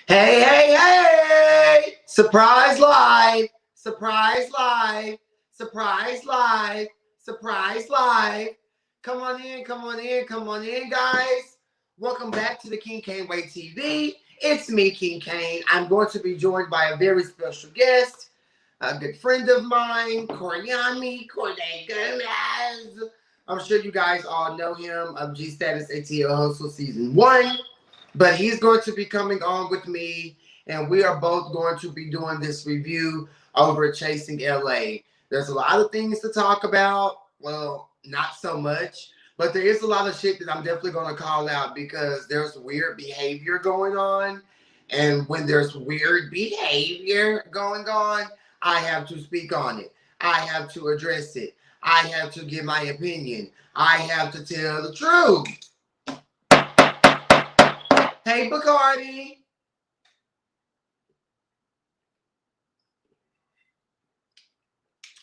Hey, hey, hey! Surprise live! Surprise live! Surprise live! Surprise live! Come on in, come on in, come on in, guys. Welcome back to the King Cain Way TV. It's me, King Cain. I'm going to be joined by a very special guest, a good friend of mine, Cordae Gomes. I'm sure you guys all know him of G Status ATL Hustle Season 1. But he's going to be coming on with me, and we are both going to be doing this review over Chasing LA. There's a lot of things to talk about. Well, not so much, but there is a lot of shit that I'm definitely going to call out because there's weird behavior going on. And when there's weird behavior going on, I have to speak on it. I have to address it. I have to give my opinion. I have to tell the truth. Hey, Bacardi.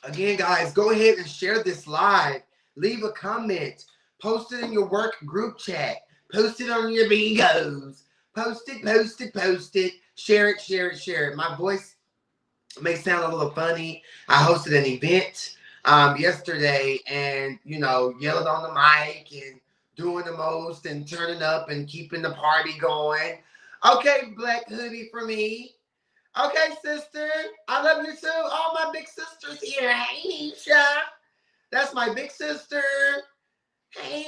Again, guys, go ahead and share this live. Leave a comment. Post it in your work group chat. Post it on your Bigos. Post it, post it, post it. Share it, share it, share it. My voice may sound a little funny. I hosted an event yesterday and, yelling on the mic and doing the most and turning up and keeping the party going. Okay, black hoodie for me. Okay, sister. I love you too. All my big sisters here. Hey, Alicia. That's my big sister. Hey,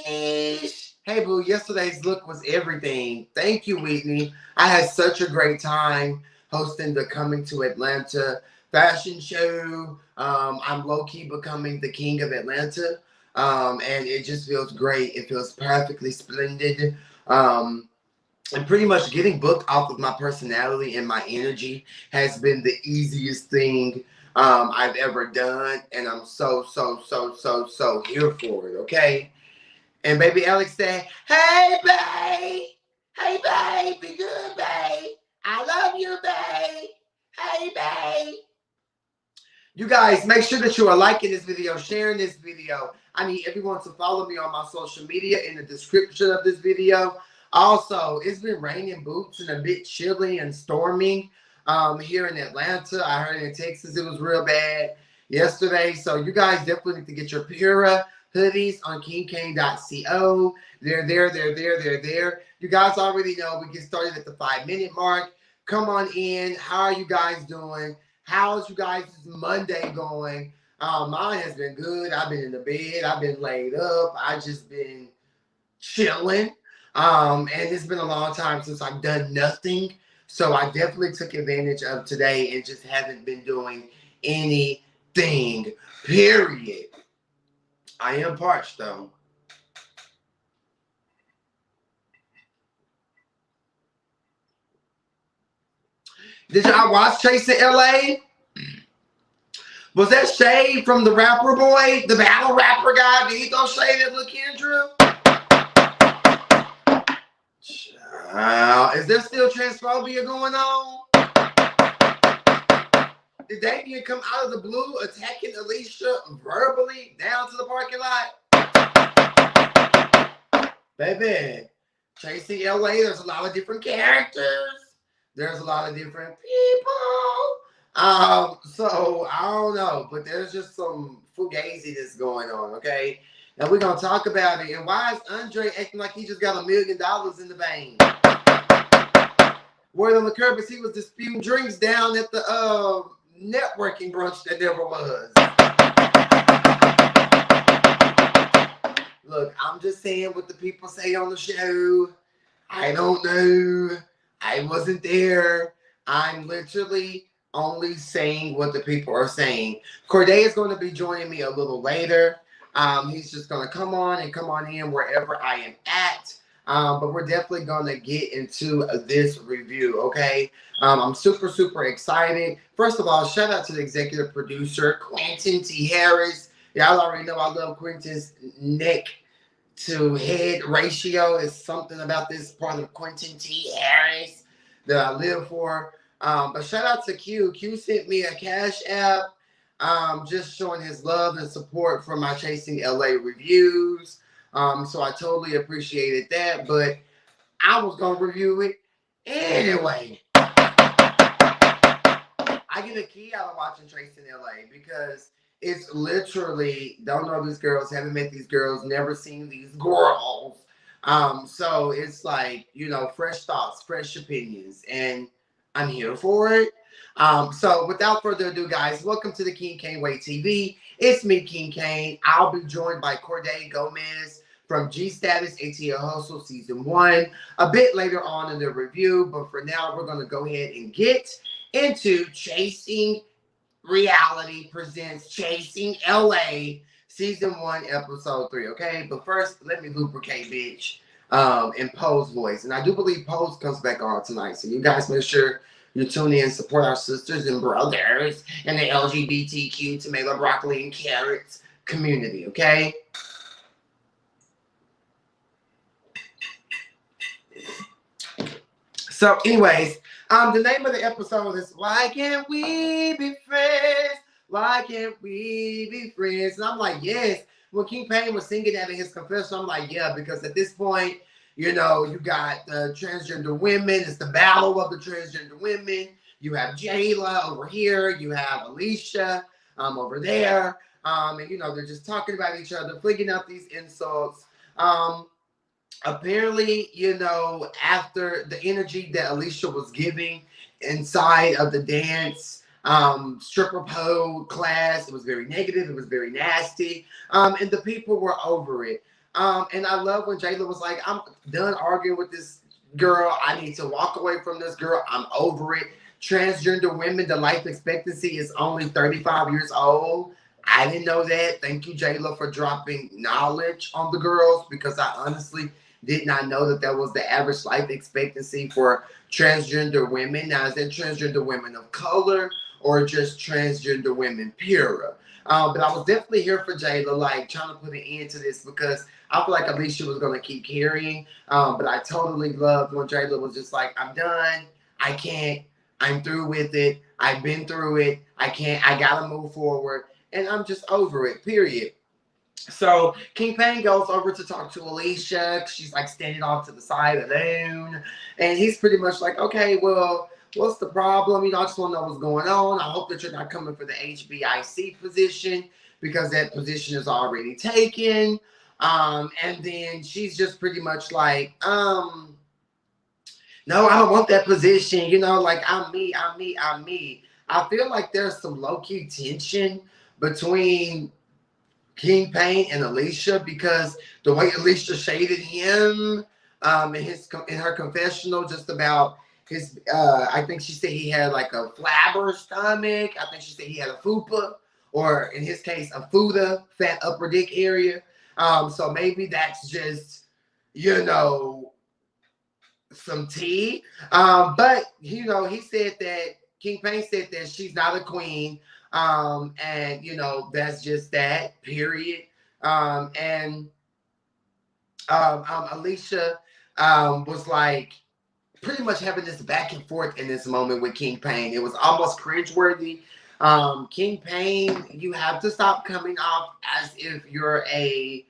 Nish. Hey, boo. Yesterday's look was everything. Thank you, Whitney. I had such a great time hosting the Coming to Atlanta fashion show. I'm low-key becoming the king of Atlanta. And it just feels great. It feels perfectly splendid. And pretty much getting booked off of my personality and my energy has been the easiest thing I've ever done. And I'm so here for it, okay? And baby Alex said, hey, babe. Hey, babe. Be good, babe. I love you, babe. Hey, babe. You guys, make sure that you are liking this video, sharing this video. I need everyone to follow me on my social media in the description of this video. Also, it's been raining boots and a bit chilly and storming here in Atlanta. I heard in Texas it was real bad yesterday. So you guys definitely need to get your Pura hoodies on KingCain.co. They're there. You guys already know we get started at the 5-minute mark. Come on in. How are you guys doing? How's you guys' Monday going? Mine has been good. I've been in the bed. I've been laid up. I just been chilling. And it's been a long time since I've done nothing. So I definitely took advantage of today and just haven't been doing anything, period. I am parched, though. Did y'all watch Chasing LA? Was that shade from the rapper boy, the battle rapper guy? Did he throw shade at Lil Kendra? Is there still transphobia going on? Did Damien come out of the blue attacking Alicia verbally down to the parking lot? Baby, Chasing LA, there's a lot of different characters. There's a lot of different people. So I don't know, but there's just some fugazi that's going on, okay? And we're gonna talk about it. And why is Andre acting like he just got $1 million in the bank? Word on the curb is he was disputing drinks down at the networking brunch that never was. Look, I'm just saying what the people say on the show. I don't know. I wasn't there. I'm literally only saying what the people are saying. Cordae is going to be joining me a little later. He's just going to come on in wherever I am at. But we're definitely going to get into this review, okay? I'm super excited. First of all, shout out to the executive producer, Quentin T. Harris. Y'all already know I love Quentin's neck to head ratio. Is something about this part of Quentin T. Harris that I live for. But shout out to Q. Q sent me a Cash App. Just showing his love and support for my Chasing LA reviews. So I totally appreciated that, but I was going to review it anyway. I get a key out of watching Trace in LA because it's literally don't know these girls, haven't met these girls, never seen these girls. So it's like, fresh thoughts, fresh opinions, and I'm here for it. So without further ado, guys, welcome to the King Cain Way TV. It's me, King Cain. I'll be joined by Cordae Gomes from G Status ATL Hustle Season 1 a bit later on in the review. But for now, we're going to go ahead and get into Chasing Reality presents Chasing LA Season 1 Episode 3. Okay, but first, let me lubricate, bitch, and Poe's voice. And I do believe Poe's comes back on tonight. So you guys make sure you tune in, support our sisters and brothers in the LGBTQ tomato, broccoli, and carrots community, okay? So, anyways, the name of the episode is Why Can't We Be Friends? Why can't we be friends? And I'm like, yes. When King Pain was singing that in his confession, I'm like, yeah, because at this point, you got the transgender women. It's the battle of the transgender women. You have Jayla over here. You have Alicia over there. And, they're just talking about each other, flinging out these insults. Apparently, after the energy that Alicia was giving inside of the dance stripper pole class, it was very negative, it was very nasty, and the people were over it. And I love when Jayla was like, I'm done arguing with this girl, I need to walk away from this girl, I'm over it. Transgender women, the life expectancy is only 35 years old. I didn't know that. Thank you, Jayla, for dropping knowledge on the girls, because I honestly did not know that was the average life expectancy for transgender women. Now, is that transgender women of color or just transgender women, period? But I was definitely here for Jayla, like trying to put an end to this, because I feel like Alicia was going to keep carrying. But I totally loved when Jayla was just like, I'm done. I can't. I'm through with it. I've been through it. I can't. I got to move forward. And I'm just over it, period. So King Pain goes over to talk to Alicia. She's like standing off to the side alone. And he's pretty much like, okay, well, what's the problem? I just want to know what's going on. I hope that you're not coming for the HBIC position, because that position is already taken. And then she's just pretty much like, no, I don't want that position. Like I'm me. I feel like there's some low-key tension between King Pain and Alicia, because the way Alicia shaded him in her confessional just about his I think she said he had like a flabber stomach. I think she said he had a fupa, or in his case a fuda, fat upper dick area. So maybe that's just some tea. But he said that King Pain said that she's not a queen. And that's just that, period. And Alicia was like pretty much having this back and forth in this moment with King Pain. It was almost cringeworthy. King Pain, you have to stop coming off as if you're a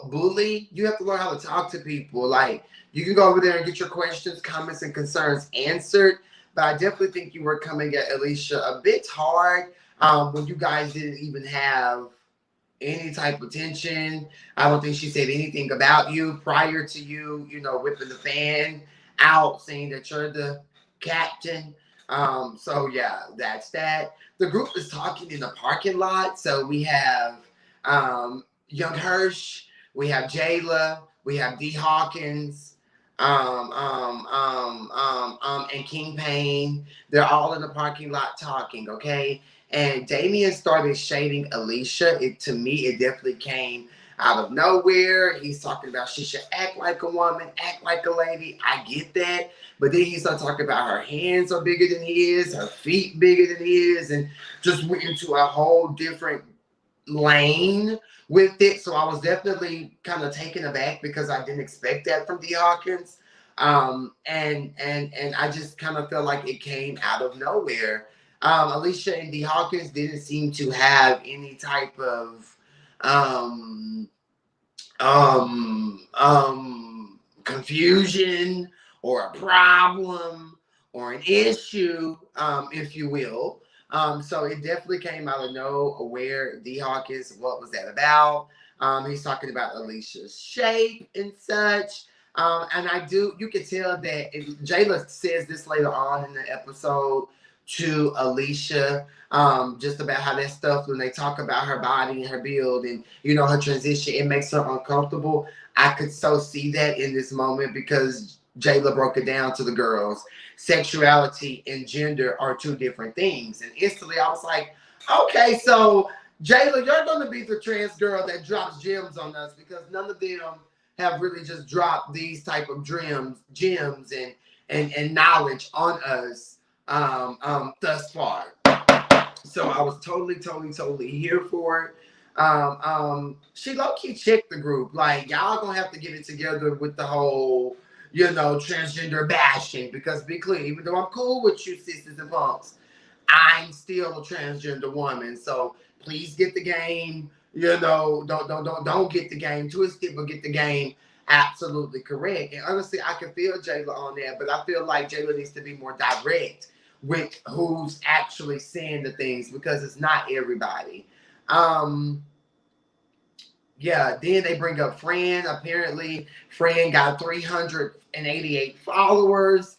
bully. You have to learn how to talk to people. Like, you can go over there and get your questions, comments, and concerns answered. But I definitely think you were coming at Alicia a bit hard when you guys didn't even have any type of tension. I don't think she said anything about you prior to you, whipping the fan out, saying that you're the captain. So yeah, that's that. The group is talking in the parking lot. So we have Young Hersh, we have Jayla, we have D Hawkins, and King Pain. They're all in the parking lot talking, okay? And Damien started shading Alicia. To me, it definitely came out of nowhere. He's talking about she should act like a woman, act like a lady. I get that. But then he started talking about her hands are bigger than his, her feet bigger than his, and just went into a whole different lane with it. So I was definitely kind of taken aback, because I didn't expect that from D Hawkins. And I just kind of felt like it came out of nowhere. Alicia and D Hawkins didn't seem to have any type of confusion or a problem or an issue, if you will. So it definitely came out of nowhere. D-Hawk is, what was that about? He's talking about Alicia's shape and such. And you can tell that Jayla says this later on in the episode to Alicia, just about how that stuff, when they talk about her body and her build and, you know, her transition, it makes her uncomfortable. I could so see that in this moment because Jayla broke it down to the girls. Sexuality and gender are two different things. And instantly I was like, okay, so Jayla, you're going to be the trans girl that drops gems on us, because none of them have really just dropped these type of gems and knowledge on us thus far. So I was totally here for it. She low-key checked the group. Like, y'all gonna have to get it together with the whole, you know, transgender bashing. Because be clear, even though I'm cool with you sisters and punks, I'm still a transgender woman. So please get the game, you know, don't get the game twisted, but get the game absolutely correct. And honestly, I can feel Jayla on that, but I feel like Jayla needs to be more direct with who's actually saying the things, because it's not everybody. Yeah, then they bring up Fran. Apparently, Fran got 388 followers.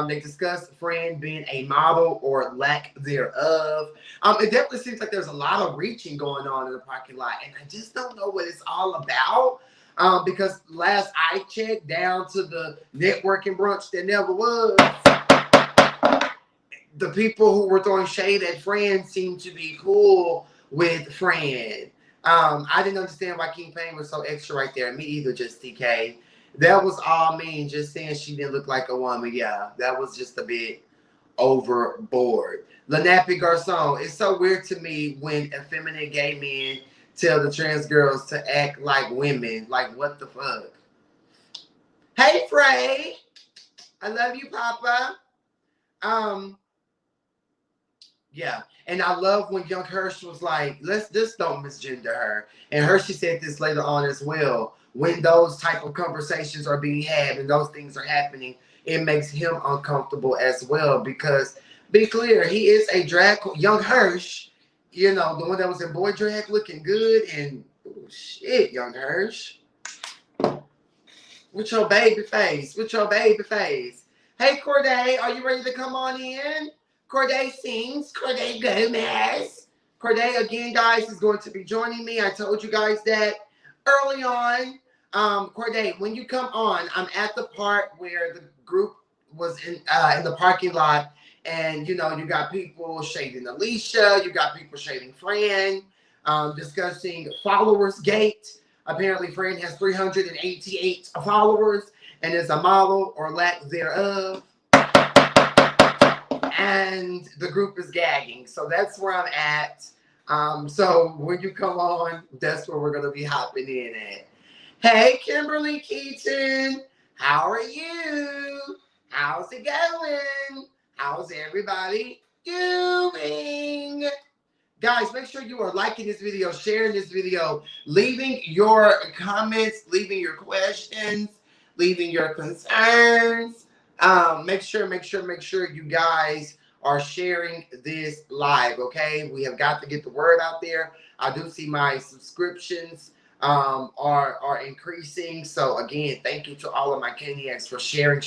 They discussed Fran being a model or lack thereof. It definitely seems like there's a lot of reaching going on in the parking lot, and I just don't know what it's all about. Because last I checked, down to the networking brunch that never was, the people who were throwing shade at Fran seemed to be cool with Fran. I didn't understand why King Pain was so extra right there. Me either, just TK. That was all mean. Just saying she didn't look like a woman. Yeah, that was just a bit overboard. Lanappy Garcon. It's so weird to me when effeminate gay men tell the trans girls to act like women. Like, what the fuck? Hey, Frey. I love you, Papa. Yeah, and I love when young Hersh was like, let's just don't misgender her. And Hershey said this later on as well. When those type of conversations are being had and those things are happening, it makes him uncomfortable as well. Because, be clear, he is a drag, young Hersh, you know, the one that was in boy drag looking good. And, oh, shit, young Hersh. With your baby face. With your baby face. Hey, Cordae, are you ready to come on in? Cordae sings, Cordae Gomes. Cordae, again, guys, is going to be joining me. I told you guys that early on. Cordae, when you come on, I'm at the part where the group was in the parking lot. And, you know, you got people shading Alicia. You got people shading Fran, discussing followers gate. Apparently, Fran has 388 followers and is a model or lack thereof. And the group is gagging. So that's where I'm at. So when you come on, that's where we're going to be hopping in at. Hey, Kimberly Keaton. How are you? How's it going? How's everybody doing? Guys, make sure you are liking this video, sharing this video, leaving your comments, leaving your questions, leaving your concerns. Make sure you guys are sharing this live, okay? We have got to get the word out there. I do see my subscriptions are increasing. So again, thank you to all of my Caniacs for sharing.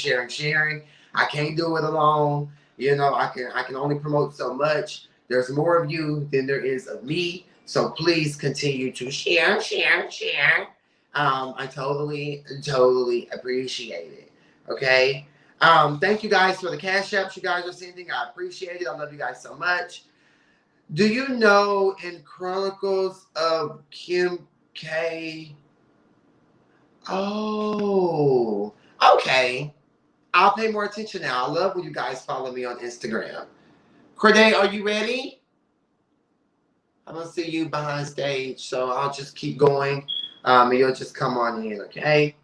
I can't do it alone. You know, I can only promote so much. There's more of you than there is of me. So please continue to share. I totally appreciate it. Okay. Thank you guys for the cash apps you guys are sending. I appreciate it. I love you guys so much. Do you know in Chronicles of Kim K? Oh, okay. I'll pay more attention now. I love when you guys follow me on Instagram. Cordae, are you ready? I'm going to see you behind stage, so I'll just keep going, and you'll just come on in, okay?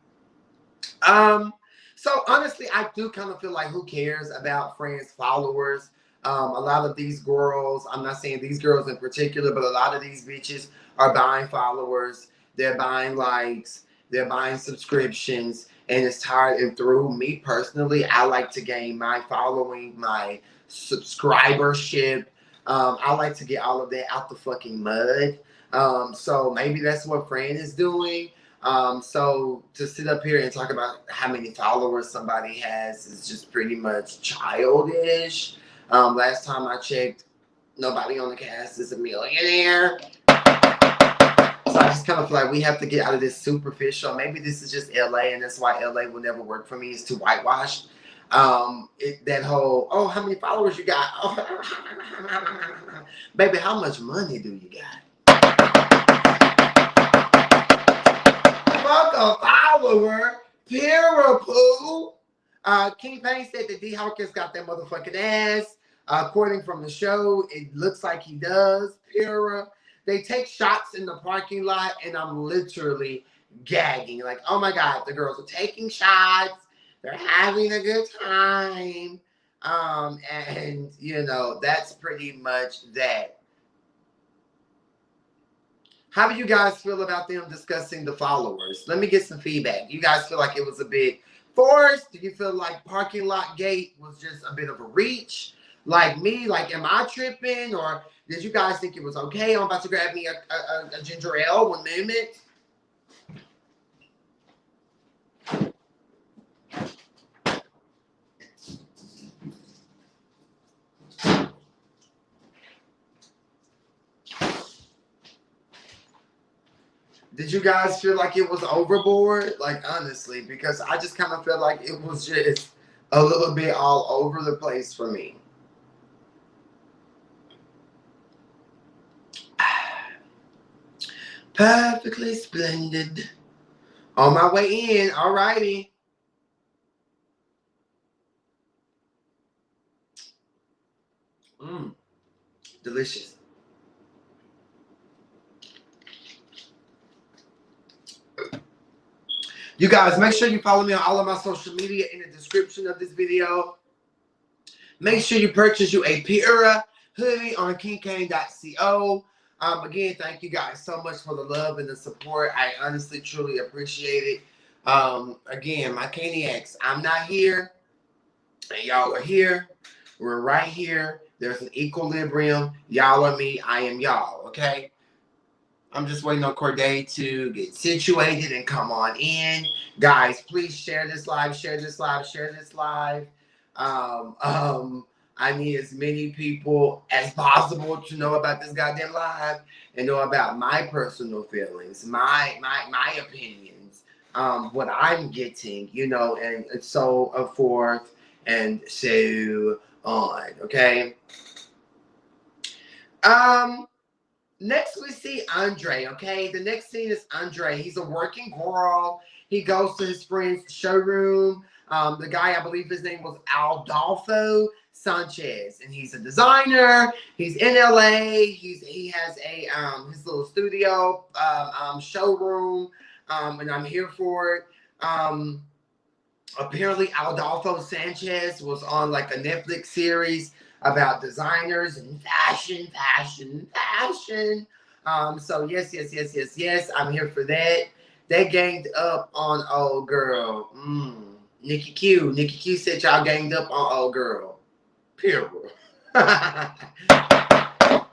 So honestly, I do kind of feel like who cares about Fran's followers? A lot of these girls, I'm not saying these girls in particular, but a lot of these bitches are buying followers. They're buying likes. They're buying subscriptions. and it's tired and through. Me personally, I like to gain my following, my subscribership. I like to get all of that out the fucking mud. So maybe that's what Fran is doing. So to sit up here and talk about how many followers somebody has is just pretty much childish. Last time I checked, nobody on the cast is a millionaire. So I just kind of feel like we have to get out of this superficial. Maybe this is just LA, and that's why LA will never work for me. It's too whitewashed. That whole, oh, how many followers you got? Oh, baby, how much money do you got? Fuck a follower. Poo. King Pain said that D Hawkins got that motherfucking ass. According from the show, it looks like he does. Pura. They take shots in the parking lot, and I'm literally gagging. Like, oh my God, the girls are taking shots. They're having a good time. And, you know, that's pretty much that. How do you guys feel about them discussing the followers? Let me get some feedback. You guys feel like it was a bit forced? Do you feel like parking lot gate was just a bit of a reach? Like me, like, am I tripping? Or did you guys think it was okay? I'm about to grab me a ginger ale. 1 moment. Did you guys feel like it was overboard? Like, honestly, because I just kind of felt like it was just a little bit all over the place for me. Perfectly splendid. On my way in. Alrighty. Delicious. You guys, make sure you follow me on all of my social media in the description of this video. Make sure you purchase you a Pura hoodie on KingCain.co. Again, thank you guys so much for the love and the support. I honestly, truly appreciate it. Again, my Caniacs, I'm not here, and y'all are here. We're right here. There's an equilibrium. Y'all are me. I am y'all, okay? I'm just waiting on Cordae to get situated and come on in. Guys, please share this live, share this live, share this live. I need as many people as possible to know about this goddamn live and know about my personal feelings, my opinions, what I'm getting, you know, and so forth and so on, okay? Next we see Andre, okay? The next scene is Andre. He's a working girl. He goes to his friend's showroom. The guy, I believe his name was Adolfo Sanchez, and he's a designer. He's in LA. He has a his little studio, showroom, and I'm here for it. Apparently Adolfo Sanchez was on like a Netflix series about designers and fashion. So yes, I'm here for that. They ganged up on old girl. Nikki Q said y'all ganged up on old girl. Period.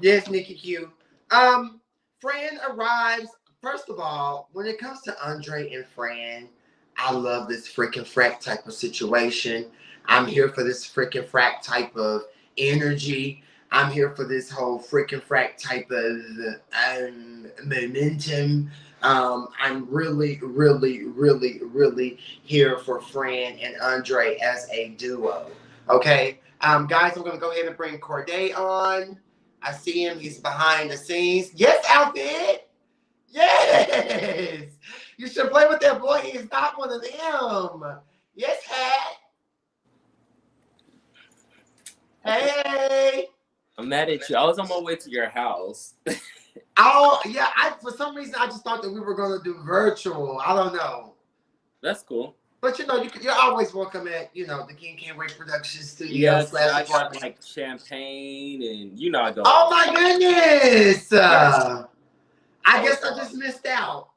Yes, Nikki Q. Fran arrives. First of all, when it comes to Andre and Fran, I love this freaking frack type of situation. I'm here for this freaking frack type of energy. I'm here for this whole freaking frack type of momentum. I'm really here for Fran and Andre as a duo. Okay, guys, I'm gonna go ahead and bring Cordae on. I see him. He's behind the scenes. Yes, outfit. Yes. You should play with that boy. He's not one of them. Yes, hat. Hey. I'm mad at you. I was on my way to your house. Oh, yeah. For some reason, I just thought that we were going to do virtual. I don't know. That's cool. But, you know, you're always welcome at, you know, the King Can't Wait production studio. Yes, I got, like, champagne and, you know, I go. Oh, my goodness. I guess I just missed out.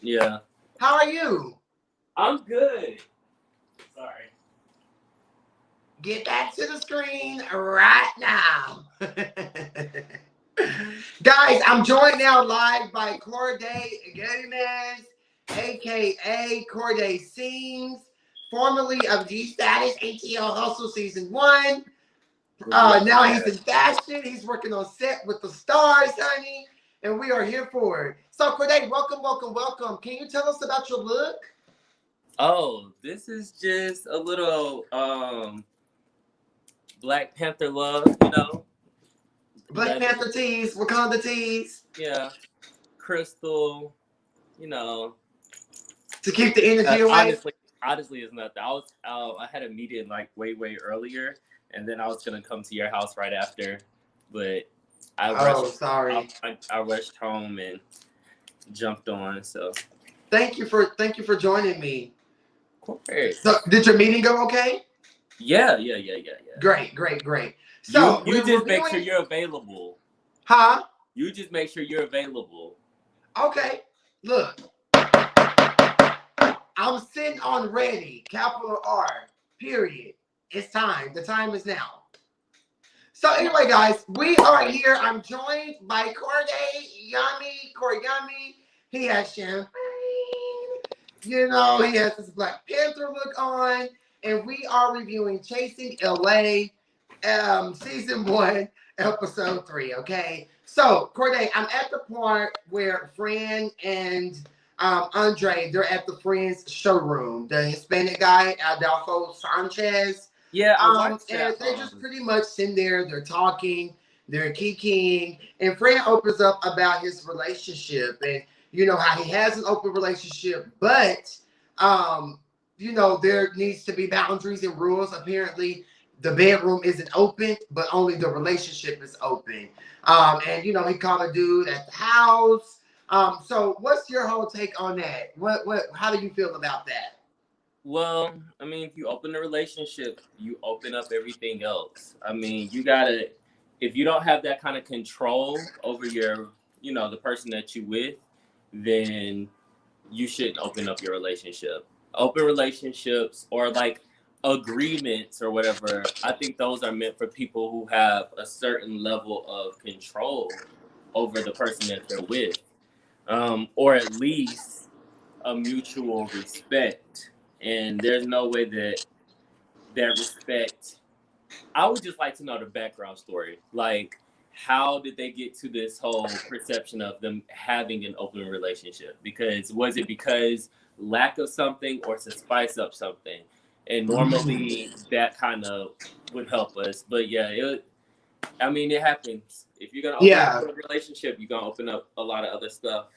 Yeah. How are you? I'm good. Sorry. Get back to the screen right now. Guys, I'm joined now live by Cordae Gomes, aka Cordae Sings, formerly of G Status ATL Hustle Season 1. Now he's in fashion. He's working on set with the stars, honey. And we are here for it. So, Cordae, welcome, welcome, welcome. Can you tell us about your look? Oh, this is just a little Black Panther love, you know. Black Panther tees, Wakanda tees. Yeah, crystal, you know. To keep the energy away. Honestly, it's nothing. I had a meeting like way earlier, and then I was gonna come to your house right after, but I rushed home and jumped on. So thank you for joining me. Of course. So did your meeting go okay? Yeah. Great. So you just make sure you're available. Huh? You just make sure you're available. Okay. Look. I'm sitting on ready. Capital R. Period. It's time. The time is now. So anyway, guys, we are here. I'm joined by Cordae Yummy. He has champagne. You know, he has this Black Panther look on. And we are reviewing Chasing LA Season 1, Episode 3, okay? So, Cordae, I'm at the part where Fran and Andre, they're at the Friends showroom. The Hispanic guy, Adolfo Sanchez. Yeah, I watched that. And they just pretty much sitting there, they're talking, they're kikiing, and Fran opens up about his relationship and, you know, how he has an open relationship, but, you know, there needs to be boundaries and rules. Apparently, the bedroom isn't open, but only the relationship is open. And, you know, he called a dude at the house. So what's your whole take on that? How do you feel about that? Well, I mean, if you open a relationship, you open up everything else. I mean, you gotta, if you don't have that kind of control over your, you know, the person that you with, then you shouldn't open up your relationship. Open relationships or like agreements or whatever, I think those are meant for people who have a certain level of control over the person that they're with, or at least a mutual respect. And there's no way that respect. I would just like to know the background story. Like, how did they get to this whole perception of them having an open relationship? Because was it because lack of something or to spice up something? And normally that kind of would help us. But yeah, it happens. If you're gonna open up a relationship, you're gonna open up a lot of other stuff.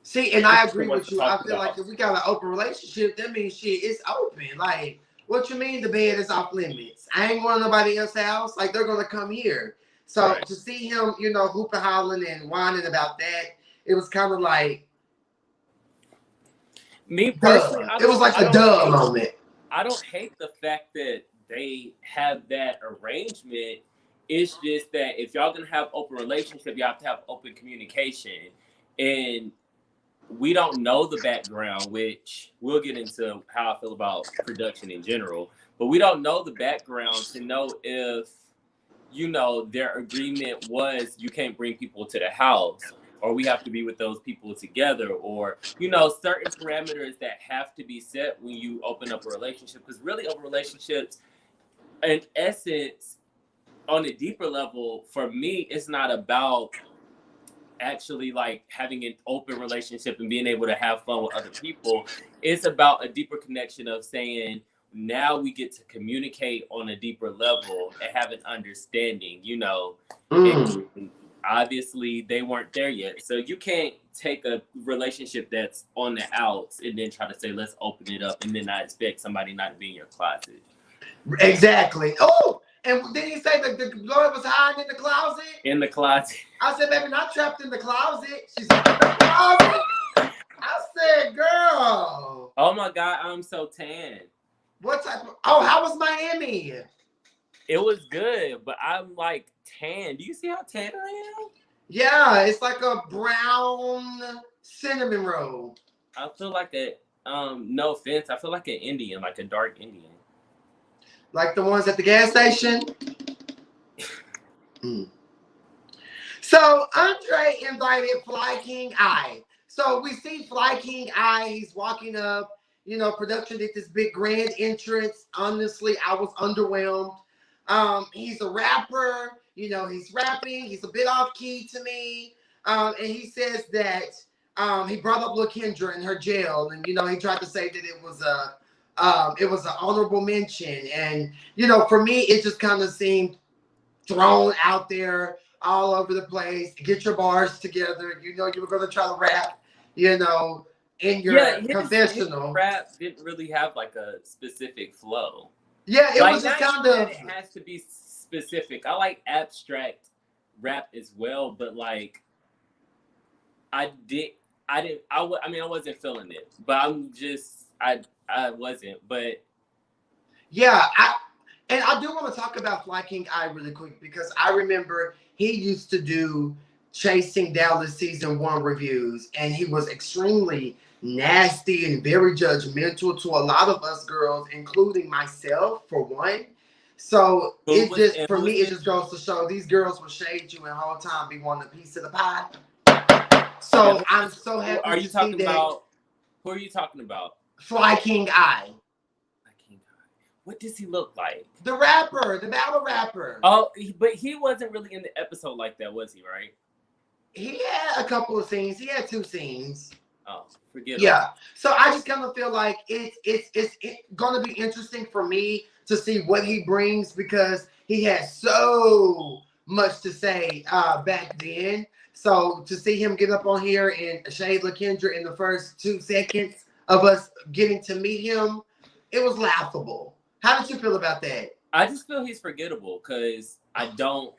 See, and I agree with you. I feel like if we got an open relationship, that means shit, it's open. Like, what you mean the bed is off limits? I ain't going to nobody else's house. Like, they're going to come here. So to see him, you know, hooping, hollering, and whining about that, it was kind of like... Me personally, it was like a duh moment. I don't hate the fact that they have that arrangement. It's just that if y'all going to have open relationship, you have to have open communication. And we don't know the background, which we'll get into how I feel about production in general, but we don't know the background to know if, you know, their agreement was you can't bring people to the house, or we have to be with those people together, or, you know, certain parameters that have to be set when you open up a relationship. Because really, open relationships, in essence, on a deeper level, for me, it's not about actually like having an open relationship and being able to have fun with other people. It's about a deeper connection of saying, now we get to communicate on a deeper level and have an understanding, you know. And obviously they weren't there yet. So you can't take a relationship that's on the outs and then try to say, let's open it up, and then not expect somebody not to be in your closet. Exactly. Oh, and did he say that the Lord was hiding in the closet? In the closet. I said, baby, not trapped in the closet. She's in the closet. I said, girl. Oh my God, I'm so tan. What type of... Oh, how was Miami? It was good, but I'm like tan. Do you see how tan I am? Yeah, it's like a brown cinnamon roll. I feel like no offense, I feel like an Indian, like a dark Indian. Like the ones at the gas station? So Andre invited Fly King I. So we see Fly King I. He's walking up. You know, production did this big grand entrance. Honestly, I was underwhelmed. He's a rapper. You know, he's rapping. He's a bit off key to me. And he says that he brought up Lil Kendra in her jail, and you know, he tried to say that it was an honorable mention. And you know, for me, it just kind of seemed thrown out there all over the place. Get your bars together. You know, you were going to try to rap, you know, in your confessional. His rap didn't really have like a specific flow. Yeah, it like, was just kind of. It has to be specific. I like abstract rap as well, but like, I wasn't feeling it. But I wasn't. But yeah, And I do want to talk about Fly King I really quick, because I remember he used to do Chasing Dallas season 1 reviews, and he was extremely nasty and very judgmental to a lot of us girls, including myself for one. So it just goes to show these girls will shade you and the whole time be wanting a piece of the pie. So I'm so happy. Are you talking about? Who are you talking about? Fly King I. What does he look like? The rapper, the battle rapper. Oh, but he wasn't really in the episode like that, was he? Right? He had a couple of scenes. He had 2 scenes. Oh, forget. Yeah. So I just kind of feel like it's going to be interesting for me to see what he brings, because he had so much to say back then. So to see him get up on here and shade LaKendra in the first 2 seconds of us getting to meet him, it was laughable. How did you feel about that? I just feel he's forgettable, because I don't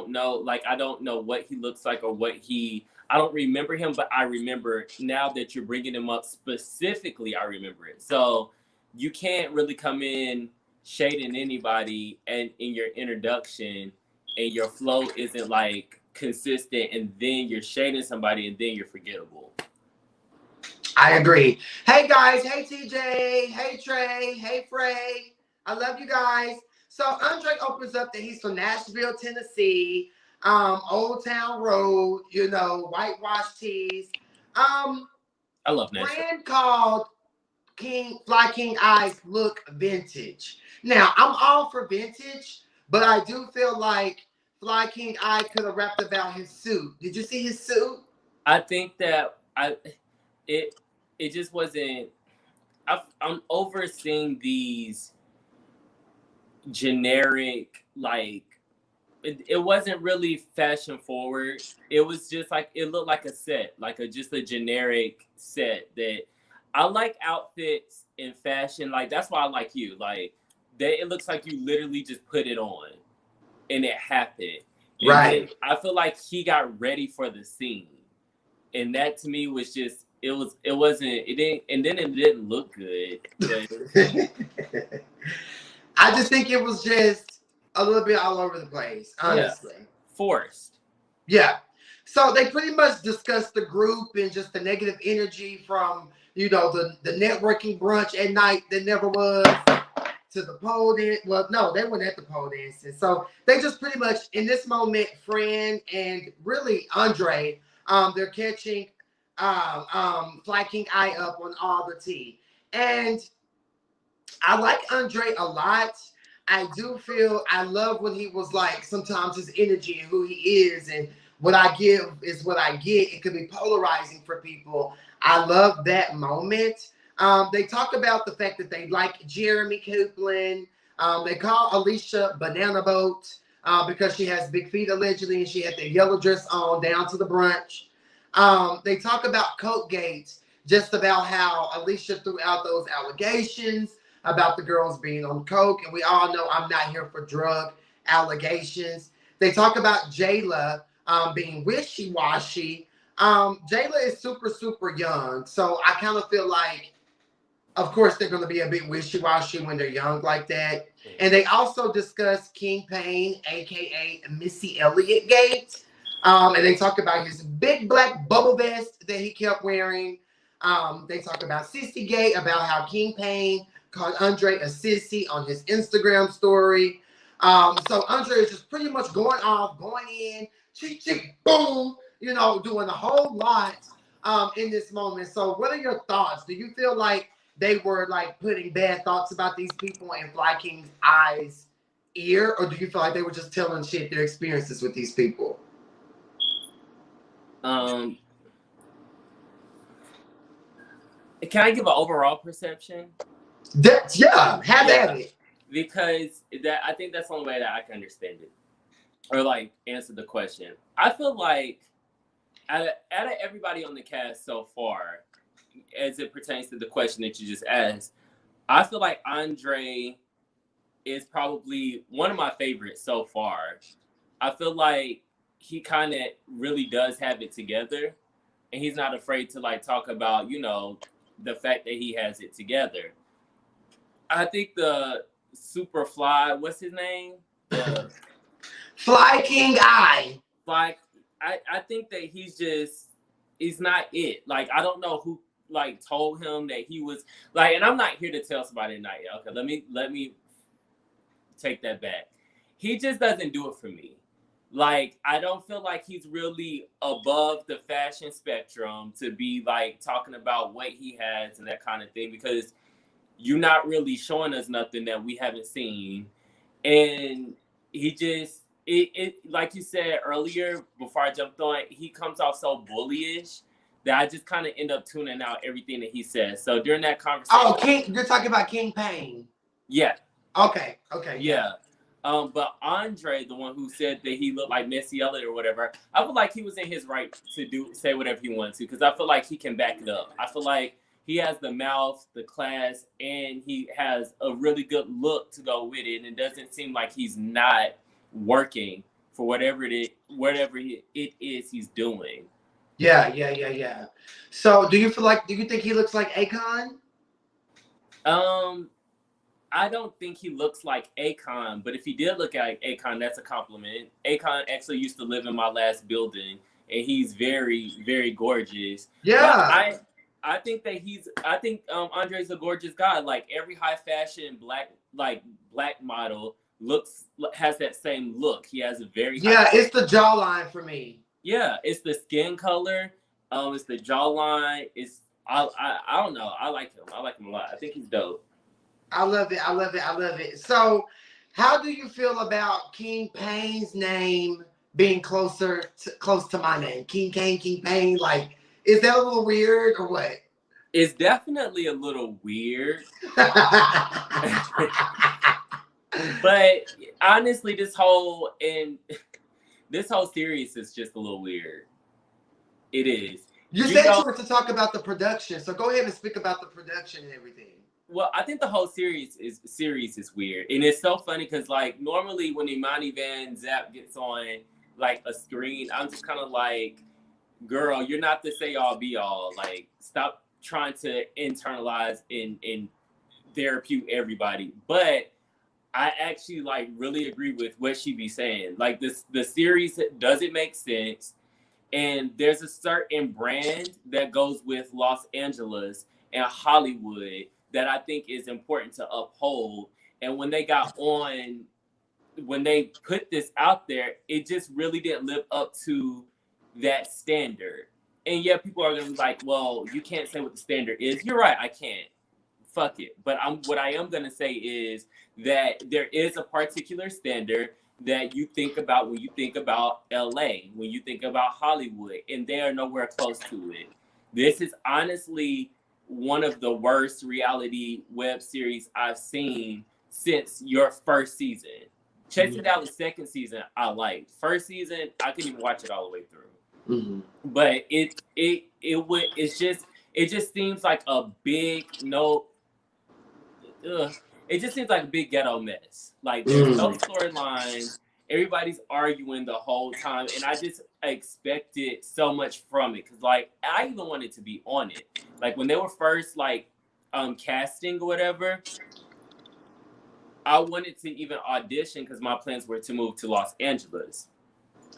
know, like, I don't know what he looks like or I don't remember him, but I remember now that you're bringing him up specifically, I remember it. So you can't really come in shading anybody and in your introduction and your flow isn't like consistent, and then you're shading somebody and then you're forgettable. I agree. Hey guys, hey TJ, hey Trey, hey Frey. I love you guys. So Andre opens up that he's from Nashville, Tennessee, Old Town Road, you know, whitewash tees. I love Nashville. Brand called Fly King I's look vintage. Now I'm all for vintage, but I do feel like Fly King I could have rapped about his suit. Did you see his suit? I think that it just wasn't. I'm overseeing these generic, like, it wasn't really fashion forward. It was just like, it looked like a set, like just a generic set. That I like outfits in fashion, like that's why I like you, like that. It looks like you literally just put it on and it happened. And right. I feel like he got ready for the scene, and that to me was just, it didn't look good. I just think it was just a little bit all over the place, honestly. Yeah. Forced. Yeah. So they pretty much discussed the group and just the negative energy from, you know, the networking brunch at night that never was, to the pole dance. Well, no, they weren't at the pole dancing. So they just pretty much, in this moment, Fran and really Andre, they're catching Fly King I up on all the tea. And I like Andre a lot. I do feel, I love when he was like, sometimes his energy and who he is, and what I give is what I get. It could be polarizing for people. I love that moment. They talk about the fact that they like Jeremy Copeland. They call Alicia Banana Boat because she has big feet allegedly, and she had the yellow dress on down to the brunch. They talk about Coatgate, just about how Alicia threw out those allegations about the girls being on coke, and we all know I'm not here for drug allegations. They talk about Jayla being wishy-washy. Jayla is super, super young, so I kind of feel like, of course, they're going to be a bit wishy-washy when they're young like that. And they also discuss King Pain, aka Missy Elliott Gate. And they talk about his big black bubble vest that he kept wearing. They talk about Sissy Gate, about how King Pain called Andre a sissy on his Instagram story. So Andre is just pretty much going off, going in, cheek, cheek, boom, you know, doing a whole lot in this moment. So what are your thoughts? Do you feel like they were like putting bad thoughts about these people in Fly King's eyes, ear, or do you feel like they were just telling shit their experiences with these people? Can I give an overall perception? Yeah, have at it. Because I think that's the only way that I can understand it, or like answer the question. I feel like out of everybody on the cast so far, as it pertains to the question that you just asked, I feel like Andre is probably one of my favorites so far. I feel like he kind of really does have it together, and he's not afraid to like talk about, you know, the fact that he has it together. I think the super fly, what's his name? Fly King I. Like, I think that he's not it. Like, I don't know who like told him that he was like, and I'm not here to tell somebody tonight. Okay, let me take that back. He just doesn't do it for me. Like, I don't feel like he's really above the fashion spectrum to be like talking about what he has and that kind of thing, because you're not really showing us nothing that we haven't seen. And he just, it like you said earlier before I jumped on, he comes off so bullyish that I just kind of end up tuning out everything that he says. So during that conversation. Oh, King, you're talking about King Pain. Yeah. Okay. Yeah. But Andre, the one who said that he looked like Missy Elliott or whatever, I feel like he was in his right to say whatever he wanted to, because I feel like he can back it up. I feel like he has the mouth, the class, and he has a really good look to go with it. And it doesn't seem like he's not working for whatever it is he's doing. Yeah. So do you think he looks like Akon? I don't think he looks like Akon, but if he did look like Akon, that's a compliment. Akon actually used to live in my last building, and he's very, very gorgeous. Yeah. But I think that Andre's a gorgeous guy. Like, every high fashion black model has that same look. He has a very it's the jawline for me. Yeah, it's the skin color. It's the jawline. I don't know. I like him. I like him a lot. I think he's dope. I love it. So, how do you feel about King Pain's name being close to my name? King Pain. Like, is that a little weird or what? It's definitely a little weird. But honestly, this whole series is just a little weird. It is. You said you were to talk about the production, so go ahead and speak about the production and everything. Well, I think the whole series is weird, and it's so funny because like normally when Imani Van Zap gets on like a screen, I'm just kind of like, girl, you're not the say all be all. Like, stop trying to internalize and therapeutic everybody. But I actually like really agree with what she be saying. Like, the series doesn't make sense, and there's a certain brand that goes with Los Angeles and Hollywood that I think is important to uphold. And when they put this out there, it just really didn't live up to that standard. And yeah, people are gonna be like, well, you can't say what the standard is. You're right, I can't. Fuck it. But what I am gonna say is that there is a particular standard that you think about when you think about LA, when you think about Hollywood, and they are nowhere close to it. This is honestly one of the worst reality web series I've seen since your first season. Chasing Down the second season, I liked. First season, I couldn't even watch it all the way through. Mm-hmm. But it just seems like a big it just seems like a big ghetto mess. Like, there's no storylines. Everybody's arguing the whole time, and I just expected so much from it, because like I even wanted to be on it. Like, when they were first like casting or whatever, I wanted to even audition because my plans were to move to Los Angeles.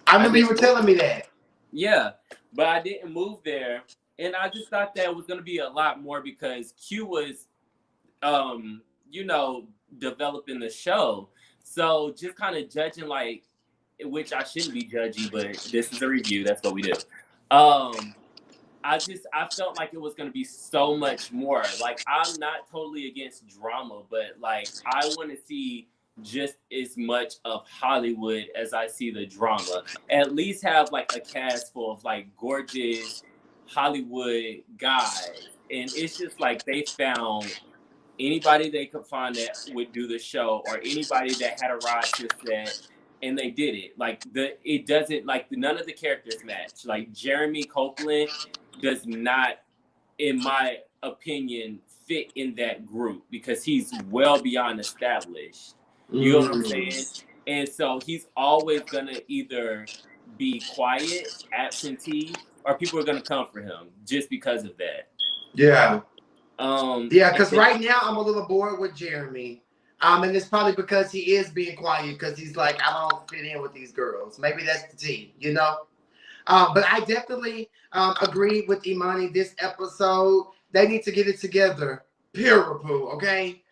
I remember you were telling me that. Yeah, but I didn't move there, And I just thought that was gonna be a lot more because Q was you know, developing the show. So just kind of judging like, which I shouldn't be judgy, but this is a review. That's what we do. Um, I felt like it was gonna be so much more. Like I'm not totally against drama, but like I want to see just as much of Hollywood as I see the drama. At least have like a cast full of like gorgeous Hollywood guys. And it's just like they found anybody they could find that would do the show or anybody that had a ride to set and they did it. Like it doesn't like none of the characters match. Like Jeremy Copeland does not, in my opinion, fit in that group because he's well beyond established. You know what I'm saying? And so he's always gonna either be quiet, absentee, or people are gonna come for him just because of that. Yeah. Yeah, because and- right now I'm a little bored with Jeremy. And it's probably because he is being quiet because he's like, I don't fit in with these girls. Maybe that's the tea, you know? But I definitely agree with Imani this episode. They need to get it together. Poo, okay?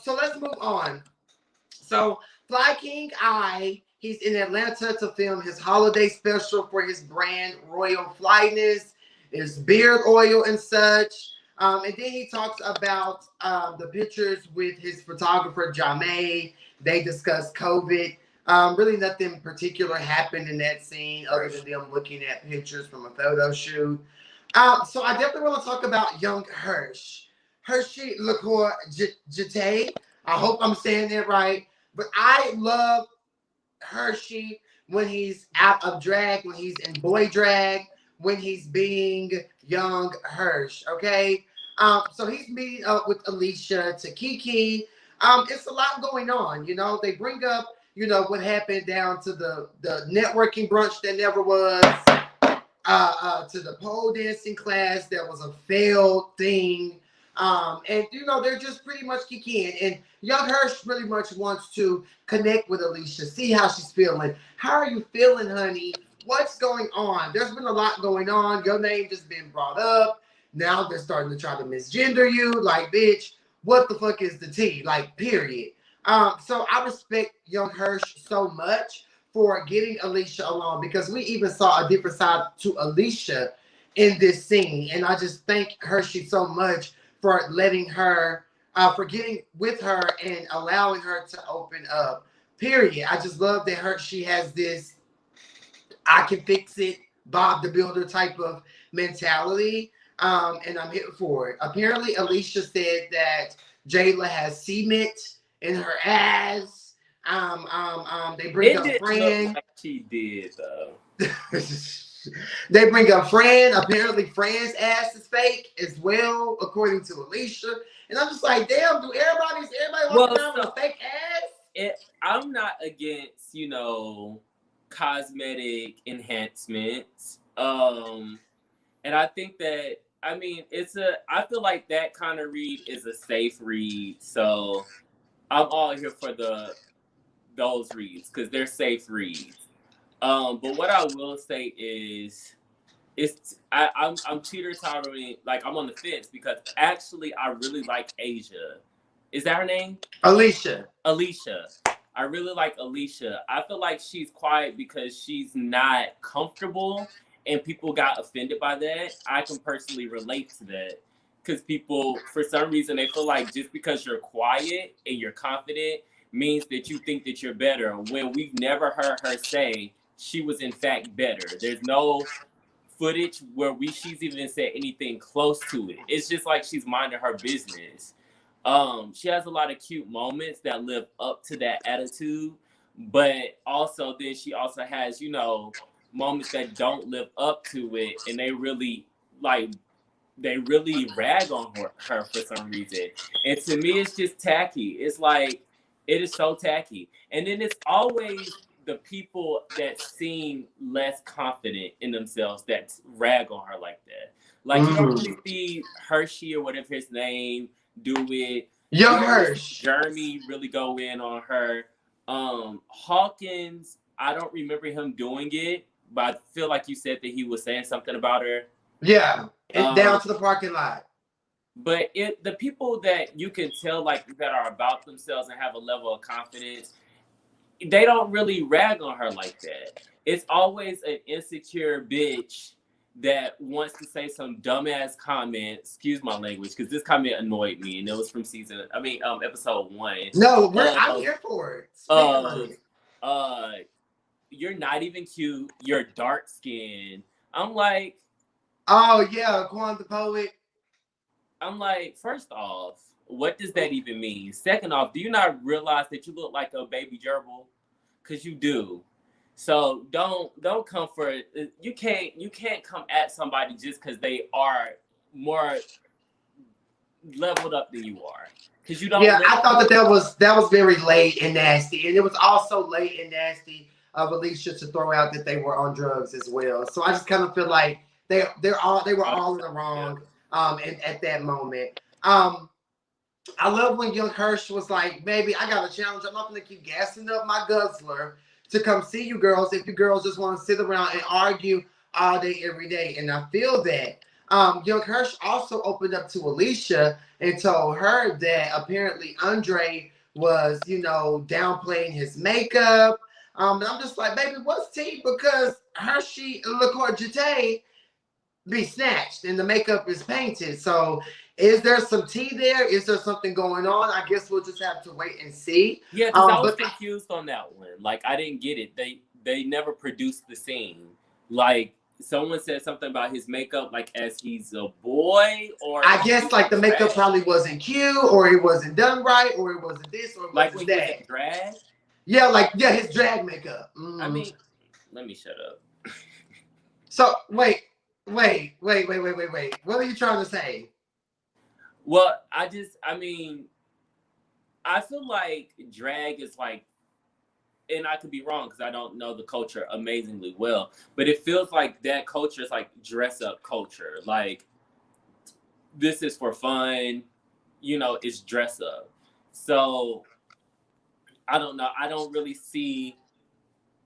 So let's move on. So Fly King he's in Atlanta to film his holiday special for his brand Royal Flyness, his beard oil and such. And then he talks about the pictures with his photographer, Jamie. They discuss COVID. Really nothing particular happened in that scene other than them looking at pictures from a photo shoot. So I definitely want to talk about young Hersh. Hershey Liqueur Jete. I hope I'm saying that right. But I love Hershey when he's out of drag, when he's in boy drag, when he's being young Hersh, okay? So he's meeting up with Alicia to Kiki. It's a lot going on, you know. They bring up, you know, what happened down to the networking brunch that never was, to the pole dancing class that was a failed thing. And you know, they're just pretty much kicking. And young Hersh really much wants to connect with Alicia, see how she's feeling. How are you feeling, honey? What's going on? There's been a lot going on. Your name just been brought up. Now they're starting to try to misgender you. Like, bitch, what the fuck is the tea? Like, period. So I respect young Hersh so much for getting Alicia along because we even saw a different side to Alicia in this scene. And I just thank Hershey so much for letting her, for getting with her and allowing her to open up. Period. I just love that she has this I can fix it, Bob the Builder type of mentality. And I'm here for it. Apparently, Alicia said that Jayla has cement in her ass. They bring up Fran. Like she did though. They bring up Fran. Apparently, Fran's ass is fake as well, according to Alicia. And I'm just like, damn, do everybody walk around with a fake ass? I'm not against, you know, cosmetic enhancements. And I think that, I mean, I feel like that kind of read is a safe read. So I'm all here for those reads because they're safe reads. But what I will say is, I'm teeter-tottering, like I'm on the fence because actually I really like Asia. Is that her name? Alicia. I really like Alicia. I feel like she's quiet because she's not comfortable and people got offended by that. I can personally relate to that because people, for some reason, they feel like just because you're quiet and you're confident means that you think that you're better when we've never heard her say she was in fact better. There's no footage where she's even said anything close to it. It's just like she's minding her business. She has a lot of cute moments that live up to that attitude, but also then she also has, you know, moments that don't live up to it, and they really rag on her for some reason. And to me, it's just tacky. It's like, it is so tacky. And then it's always the people that seem less confident in themselves that rag on her like that. Like, you don't really see Hershey or whatever his name do it. Young Hersh. Jeremy really go in on her. Hawkins, I don't remember him doing it, but I feel like you said that he was saying something about her. Yeah. And down to the parking lot. But the people that you can tell like that are about themselves and have a level of confidence, they don't really rag on her like that. It's always an insecure bitch that wants to say some dumbass comment. Excuse my language, because this comment annoyed me, and it was from episode 1. No, I'm here for it. You're not even cute. You're dark skinned. I'm like, oh yeah, Quan the poet. I'm like, first off, what does that even mean? Second off, do you not realize that you look like a baby gerbil? Because you do. So don't come for it. You can't come at somebody just because they are more leveled up than you are. Because you don't. Yeah, I thought that was very late and nasty, and it was also late and nasty of Alicia to throw out that they were on drugs as well. So I just kind of feel like they were all in the wrong at that moment. I love when young Hersh was like, baby, I got a challenge. I'm not gonna keep gassing up my guzzler to come see you girls if you girls just want to sit around and argue all day, every day. And I feel that. Young Hersh also opened up to Alicia and told her that apparently Andre was, downplaying his makeup. And I'm just like, baby, what's tea? Because Hershey LaCour Jete be snatched and the makeup is painted. So is there some tea there? Is there something going on? I guess we'll just have to wait and see. Yeah, because I was confused on that one. Like, I didn't get it. They never produced the scene. Like, someone said something about his makeup, like as he's a boy, or I guess like the makeup probably wasn't cute, or it wasn't done right, or it wasn't this, or it like wasn't when that. He was drag? Yeah, his drag makeup. I mean, let me shut up. So wait. What are you trying to say? Well, I feel like drag is like, and I could be wrong because I don't know the culture amazingly well, but it feels like that culture is like dress up culture. Like, this is for fun, it's dress up. So I don't know. I don't really see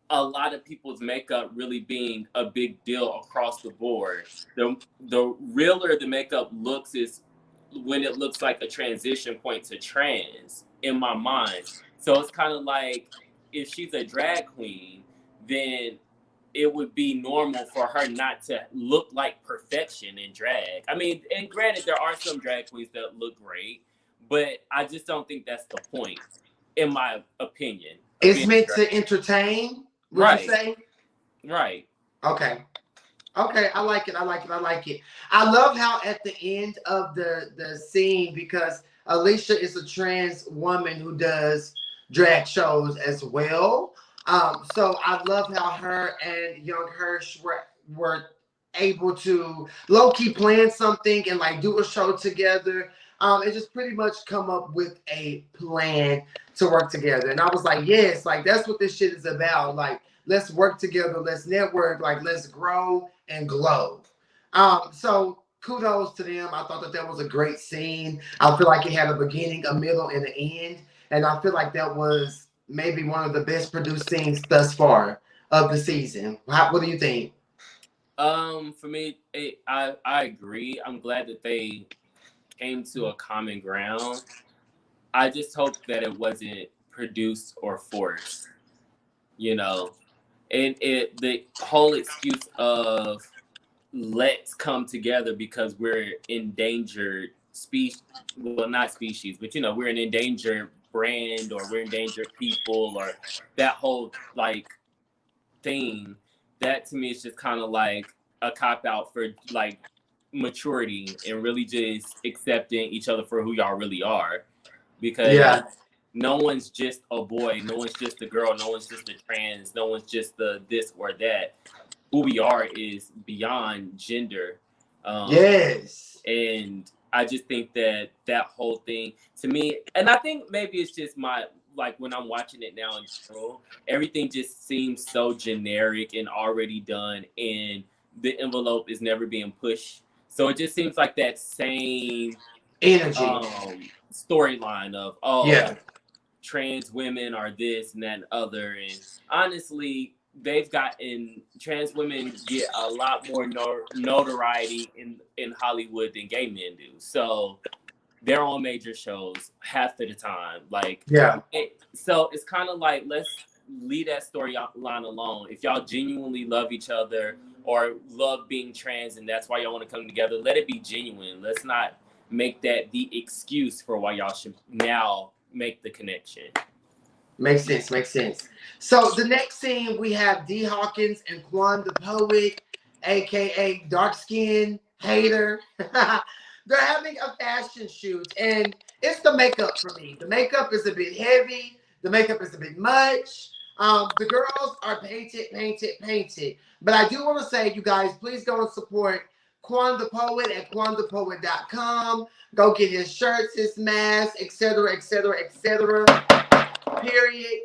a lot of people's makeup really being a big deal across the board. The realer the makeup looks is when it looks like a transition point to trans in my mind. So it's kind of like, if she's a drag queen, then it would be normal for her not to look like perfection in drag. I mean, and granted, there are some drag queens that look great, but I just don't think that's the point, in my opinion. It's meant to entertain, would you say? Right. Okay, I like it. I love how at the end of the scene, because Alicia is a trans woman who does drag shows as well. So I love how her and young Hersh were able to low key plan something and like do a show together. And just pretty much come up with a plan to work together. And I was like, yes, like that's what this shit is about. Like, let's work together, let's network, like let's grow and glow. So kudos to them. I thought that was a great scene. I feel like it had a beginning, a middle, and an end. And I feel like that was maybe one of the best produced scenes thus far of the season. What do you think? For me, I agree. I'm glad that they came to a common ground. I just hope that it wasn't produced or forced, and the whole excuse of let's come together because we're endangered species, well, not species, but we're an endangered brand, or we're endangered people, or that whole like thing, that to me is just kind of like a cop out for like maturity and really just accepting each other for who y'all really are, because no one's just a boy, no one's just a girl, no one's just a trans, no one's just the this or that. Who we are is beyond gender. Yes. And I just think that whole thing to me, and I think maybe it's just my, like when I'm watching it now in general, everything just seems so generic and already done, and the envelope is never being pushed. So it just seems like that same energy storyline of trans women are this and that and other. And honestly, they've gotten, trans women get a lot more notoriety in Hollywood than gay men do. So they're on major shows half of the time. Like, Yeah. so it's kind of like, let's leave that storyline alone. If y'all genuinely love each other or love being trans and that's why y'all want to come together, let it be genuine. Let's not make that the excuse for why y'all should now make the connection. Makes sense. Makes sense. So the next scene we have D Hawkins and Quan the Poet, aka Dark Skin Hater. They're having a fashion shoot, and it's the makeup for me. The makeup is a bit heavy. The makeup is a bit much. The girls are painted, painted, painted. But I do want to say, you guys, please go and support Quan the Poet at quanthepoet.com. Go get his shirts, his masks, etc., etc., etc. Period.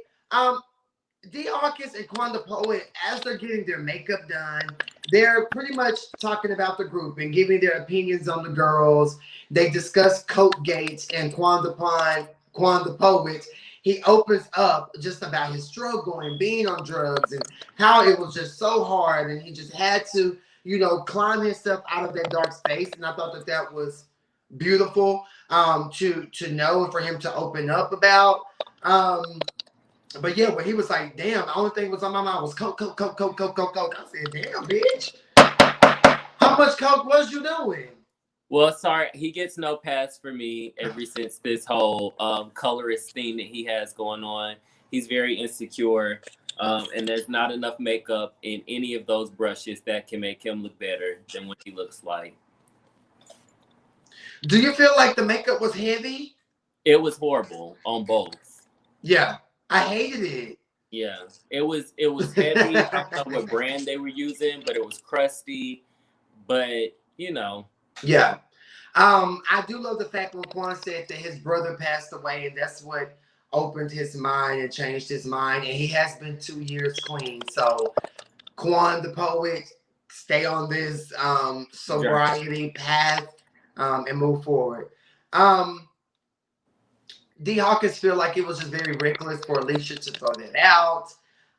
D Hawkins and Quan the Poet, as they're getting their makeup done, they're pretty much talking about the group and giving their opinions on the girls. They discuss coat gates, and Quan the Poet, he opens up just about his struggle and being on drugs and how it was just so hard, and he just had to, climb himself out of that dark space. And I thought that that was beautiful to know and for him to open up about. But yeah, when he was like, damn, the only thing was on my mind was coke, coke, coke, coke, coke, coke, coke. I said, damn, bitch. How much coke was you doing? Well, sorry, he gets no pass for me ever since this whole colorist thing that he has going on. He's very insecure, and there's not enough makeup in any of those brushes that can make him look better than what he looks like. Do you feel like the makeup was heavy? It was horrible on both. Yeah, I hated it. Yeah, it was heavy. I don't know what brand they were using, but it was crusty. But Yeah. I do love the fact when Quan said that his brother passed away, and that's what opened his mind and changed his mind. And he has been 2 years clean. So Quan the Poet, stay on this sobriety path and move forward. D Hawkins feel like it was just very reckless for Alicia to throw that out.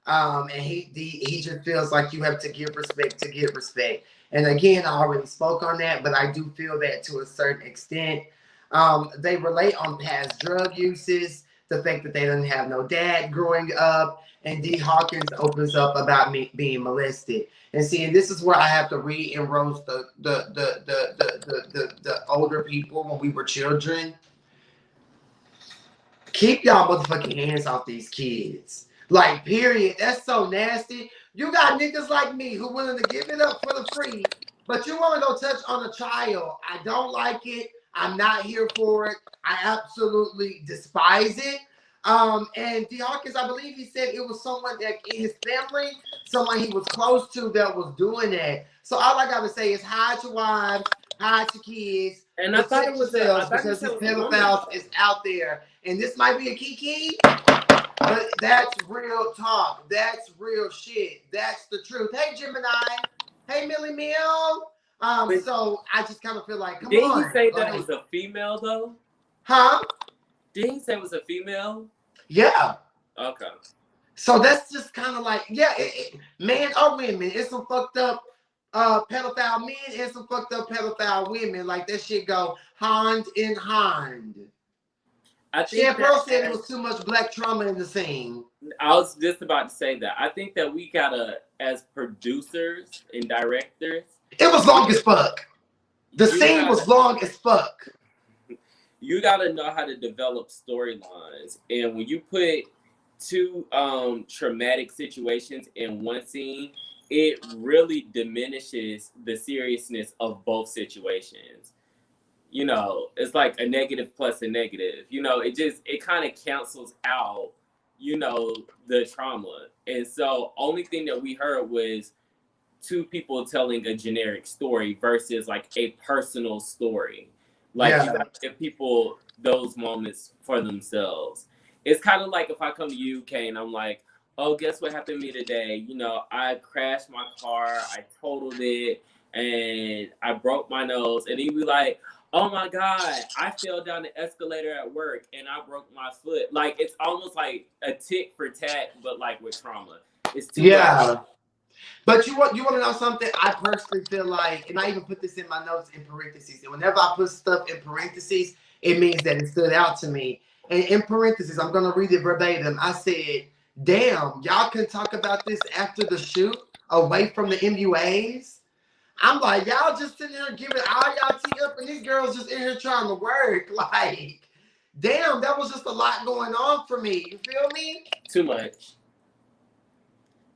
And he just feels like you have to give respect to get respect. And again, I already spoke on that, but I do feel that to a certain extent. They relate on past drug uses, the fact that they didn't have no dad growing up, and D Hawkins opens up about me being molested. And see, and this is where I have to read and roast the older people when we were children. Keep y'all motherfucking hands off these kids. Like, period. That's so nasty. You got niggas like me who willing to give it up for the free, but you want to go touch on a child. I don't like it. I'm not here for it. I absolutely despise it. And D Hawkins, I believe he said it was someone that in his family, someone he was close to that was doing that. So all I gotta say is hide your wives, hide your kids, and I thought it was because this pedophiles is out there. And this might be a kiki, but that's real talk. That's real shit. That's the truth. Hey, Gemini. Hey, Millie Mill. So I just kind of feel like, come on. Didn't he say that it was a female, though? Huh? Didn't he say it was a female? Yeah. Okay. So that's just kind of like, yeah, man or women. It's some fucked up pedophile men and some fucked up pedophile women. Like, that shit go hand in hand. I think Pearl said it was too much black trauma in the scene. I was just about to say that. I think that we gotta, as producers and directors, it was long as fuck. The scene was long as fuck. You gotta know how to develop storylines, and when you put two traumatic situations in one scene, it really diminishes the seriousness of both situations. It's like a negative plus a negative. It kind of cancels out, the trauma. And so only thing that we heard was two people telling a generic story versus like a personal story. Like, you gotta give people those moments for themselves. It's kind of like if I come to you, Cain, I'm like, oh, guess what happened to me today? I crashed my car, I totaled it, and I broke my nose. And he'd be like, oh my God, I fell down the escalator at work and I broke my foot. Like, it's almost like a tick for tat, but like with trauma. It's too much. Yeah. But you want to know something? I personally feel like, and I even put this in my notes in parentheses. And whenever I put stuff in parentheses, it means that it stood out to me. And in parentheses, I'm gonna read it verbatim. I said, "Damn, y'all can talk about this after the shoot, away from the MUAs." I'm like, y'all just sitting here giving all y'all tea up, and these girls just in here trying to work. Like, damn, that was just a lot going on for me. You feel me? Too much.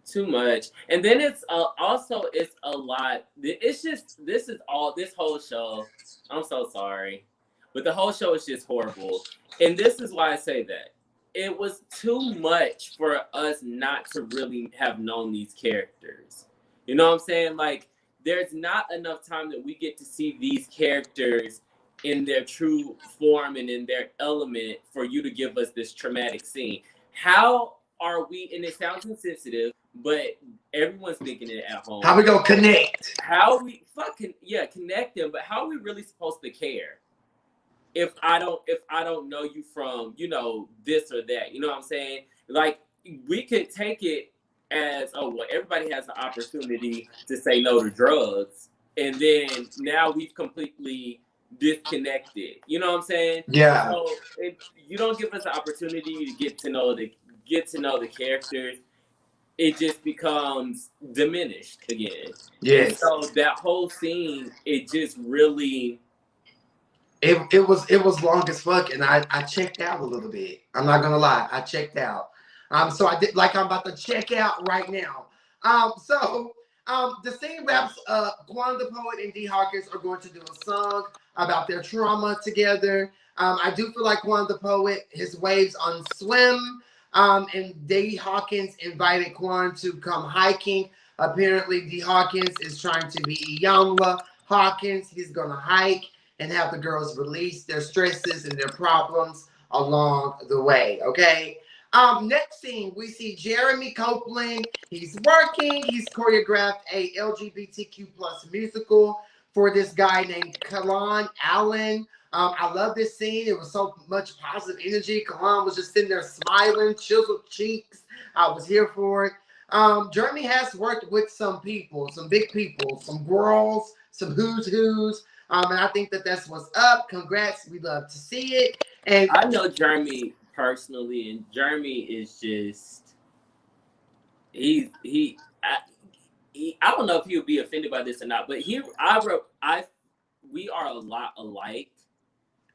Too much. And then it's also it's a lot. It's just this whole show. I'm so sorry, but the whole show is just horrible. And this is why I say that it was too much for us not to really have known these characters. You know what I'm saying? Like, there's not enough time that we get to see these characters in their true form and in their element for you to give us this traumatic scene. How are we, and it sounds insensitive, but everyone's thinking it at home. How we gonna connect? How we connect them, but how are we really supposed to care if I don't know you from, this or that? You know what I'm saying? Like, we could take it as, oh well, everybody has the opportunity to say no to drugs, and then now we've completely disconnected. You know what I'm saying? Yeah. So if you don't give us the opportunity to get to know the characters, it just becomes diminished again. Yes. And so that whole scene, it just really it was long as fuck, and I checked out a little bit. I'm not gonna lie, I checked out. So I did, like, I'm about to check out right now. The scene wraps up. Quan the Poet and D Hawkins are going to do a song about their trauma together. I do feel like Quan the Poet, his waves on Swim. And D Hawkins invited Quan to come hiking. Apparently, D Hawkins is trying to be Iyanla Hawkins. He's gonna hike and have the girls release their stresses and their problems along the way. Okay. Next scene, we see Jeremy Copeland. He's working. He's choreographed a LGBTQ plus musical for this guy named Kalan Allen. I love this scene. It was so much positive energy. Kalan was just sitting there smiling, chiseled cheeks. I was here for it. Jeremy has worked with some people, some big people, some girls, some who's. And I think that that's what's up. Congrats. We love to see it. And I know Jeremy personally, and Jeremy is just I don't know if he would be offended by this or not, but we are a lot alike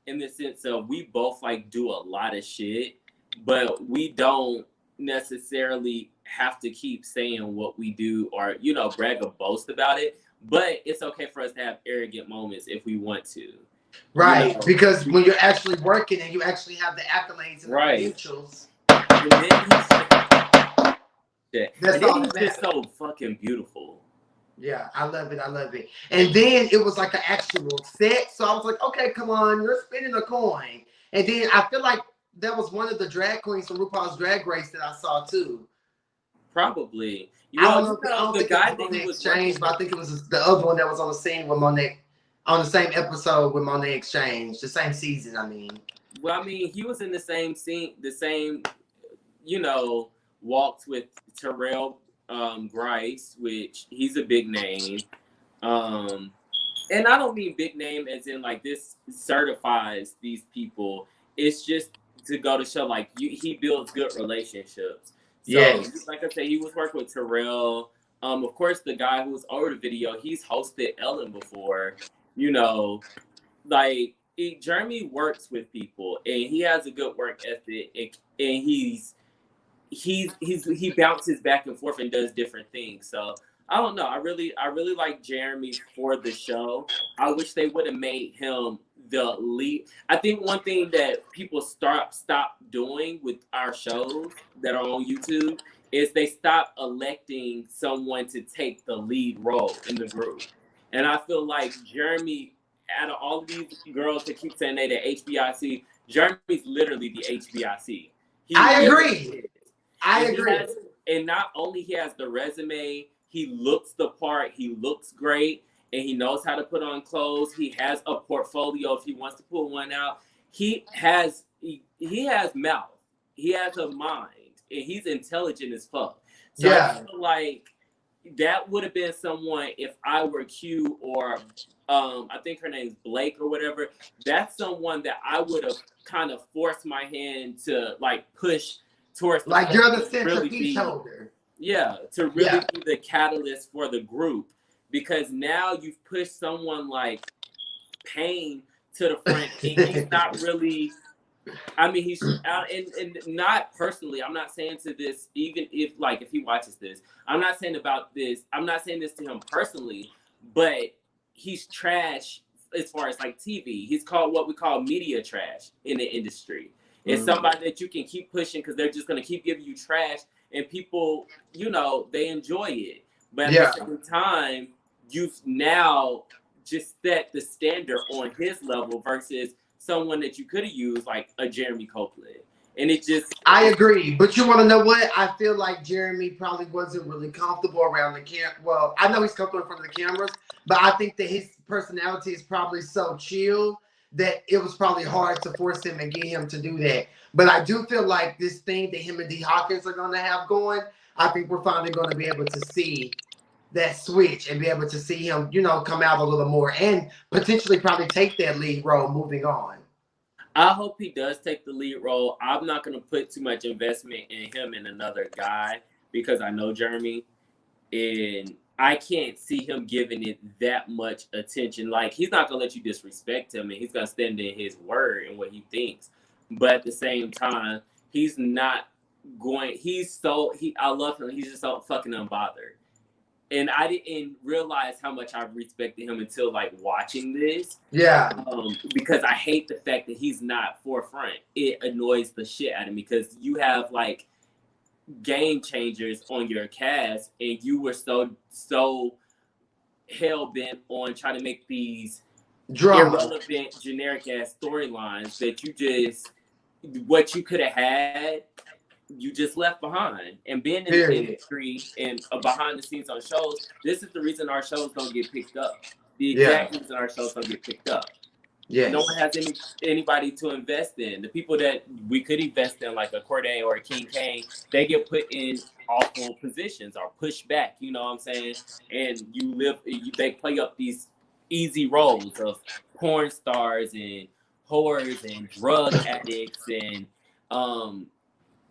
in the sense of we both like do a lot of shit, but we don't necessarily have to keep saying what we do or brag or boast about it. But it's okay for us to have arrogant moments if we want to. Right, because when you're actually working and you actually have the accolades and the credentials. And then he's just so fucking beautiful. Yeah, I love it. And then it was like an actual set. So I was like, okay, come on, you're spinning a coin. And then I feel like that was one of the drag queens from RuPaul's Drag Race that I saw too. Probably. I don't know the guy that he was Exchange, but I think it was the other one that was on the scene with Monet, on the same episode with Monet Exchange, the same season, I mean. Well, I mean, he was in the same scene, walked with Terrell Grice, which he's a big name. And I don't mean big name as in like this certifies these people. It's just to go to show like he builds good relationships. So, like I said, he was working with Terrell. Of course, the guy who was over the video, he's hosted Ellen before. Jeremy works with people, and he has a good work ethic, and he bounces back and forth and does different things. So I don't know. I really like Jeremy for the show. I wish they would have made him the lead. I think one thing that people stop doing with our shows that are on YouTube is they stop electing someone to take the lead role in the group. And I feel like Jeremy, out of all of these girls that keep saying they the HBIC, Jeremy's literally the HBIC. I agree. And not only he has the resume, he looks the part, he looks great, and he knows how to put on clothes. He has a portfolio if he wants to pull one out. He has mouth. He has a mind, and he's intelligent as fuck. So I Yeah. feel like that would have been someone if I were Q or I think her name's Blake or whatever. That's someone that I would have kind of forced my hand to like push towards the Like front you're the to really centerpiece be, holder. yeah, to really be the catalyst for the group. Because now you've pushed someone like Cain to the front, and he's not really. I mean, he's and not personally. I'm not saying to this, even if he watches this, I'm not saying about this. I'm not saying this to him personally, but he's trash as far as like TV. He's called what we call media trash in the industry. It's somebody that you can keep pushing because they're just gonna keep giving you trash, and people, they enjoy it. But at the same time, you've now just set the standard on his level versus someone that you could have used like a Jeremy Copeland. And it just... I agree. But you want to know what? I feel like Jeremy probably wasn't really comfortable around the camera. Well, I know he's comfortable in front of the cameras, but I think that his personality is probably so chill that it was probably hard to force him and get him to do that. But I do feel like this thing that him and D Hawkins are going to have going, I think we're finally going to be able to see that switch and be able to see him, come out a little more and potentially probably take that lead role moving on. I hope he does take the lead role. I'm not going to put too much investment in him and another guy because I know Jeremy, and I can't see him giving it that much attention. Like, he's not going to let you disrespect him, and he's going to stand in his word and what he thinks. But at the same time, he's not going... I love him. He's just so fucking unbothered. And I didn't realize how much I respected him until like watching this. Yeah. Because I hate the fact that he's not forefront. It annoys the shit out of me because you have like game changers on your cast, and you were so hell bent on trying to make these irrelevant, generic ass storylines that you just... what you could have had, you just left behind. And being in the industry and behind the scenes on shows, this is the reason our shows don't get picked up. The exact reason our shows don't get picked up. Yeah. No one has anybody to invest in. The people that we could invest in, like a Cordae or a Cain, they get put in awful positions or pushed back. You know what I'm saying? And they play up these easy roles of porn stars and whores and drug addicts and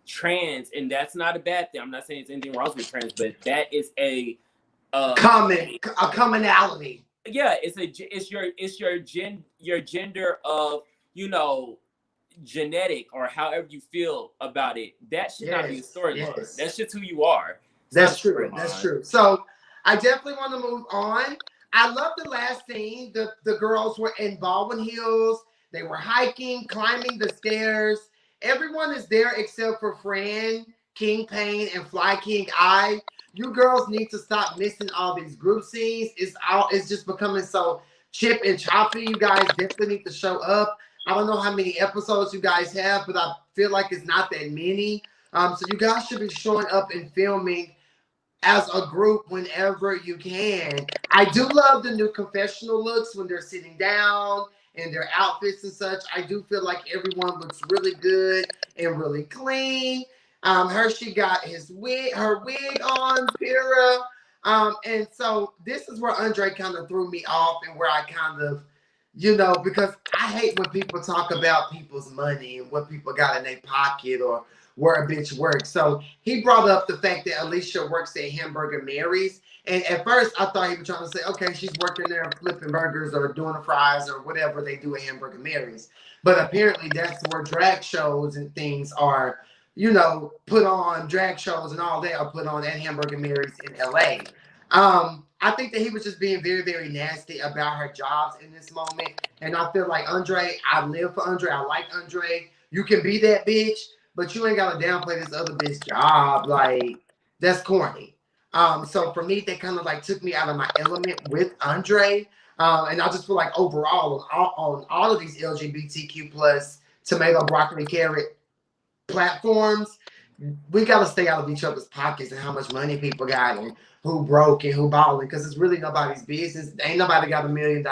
trans, and that's not a bad thing. I'm not saying it's anything wrong with trans, but that is a commonality. Yeah, it's your gender of genetic or however you feel about it. That should not be a storyline. That's just who you are. That's true. That's true. So I definitely want to move on. I love the last scene. The girls were in Baldwin Hills. They were hiking, climbing the stairs. Everyone is there except for Fran, King Pain, and Fly King I. You girls need to stop missing all these group scenes. It's just becoming so chip and choppy. You guys definitely need to show up. I don't know how many episodes you guys have, but I feel like it's not that many. So you guys should be showing up and filming as a group whenever you can. I do love the new confessional looks when they're sitting down and their outfits and such. I do feel like everyone looks really good and really clean. Hershey got her wig on, Pyrrha. And so this is where Andre kind of threw me off and where I kind of, because I hate when people talk about people's money and what people got in their pocket or where a bitch works. So he brought up the fact that Alicia works at Hamburger Mary's. And at first, I thought he was trying to say, okay, she's working there flipping burgers or doing the fries or whatever they do at Hamburger Mary's. But apparently, that's where drag shows and things are, put on. Drag shows and all that are put on at Hamburger Mary's in LA. I think that he was just being very, very nasty about her jobs in this moment. And I feel like Andre, I live for Andre. I like Andre. You can be that bitch, but you ain't got to downplay this other bitch job. Like, that's corny. So for me, they kind of like took me out of my element with Andre. And I just feel like overall on all of these LGBTQ plus tomato, broccoli, carrot platforms, we got to stay out of each other's pockets and how much money people got and who broke and who balling, because it's really nobody's business. Ain't nobody got $1 million.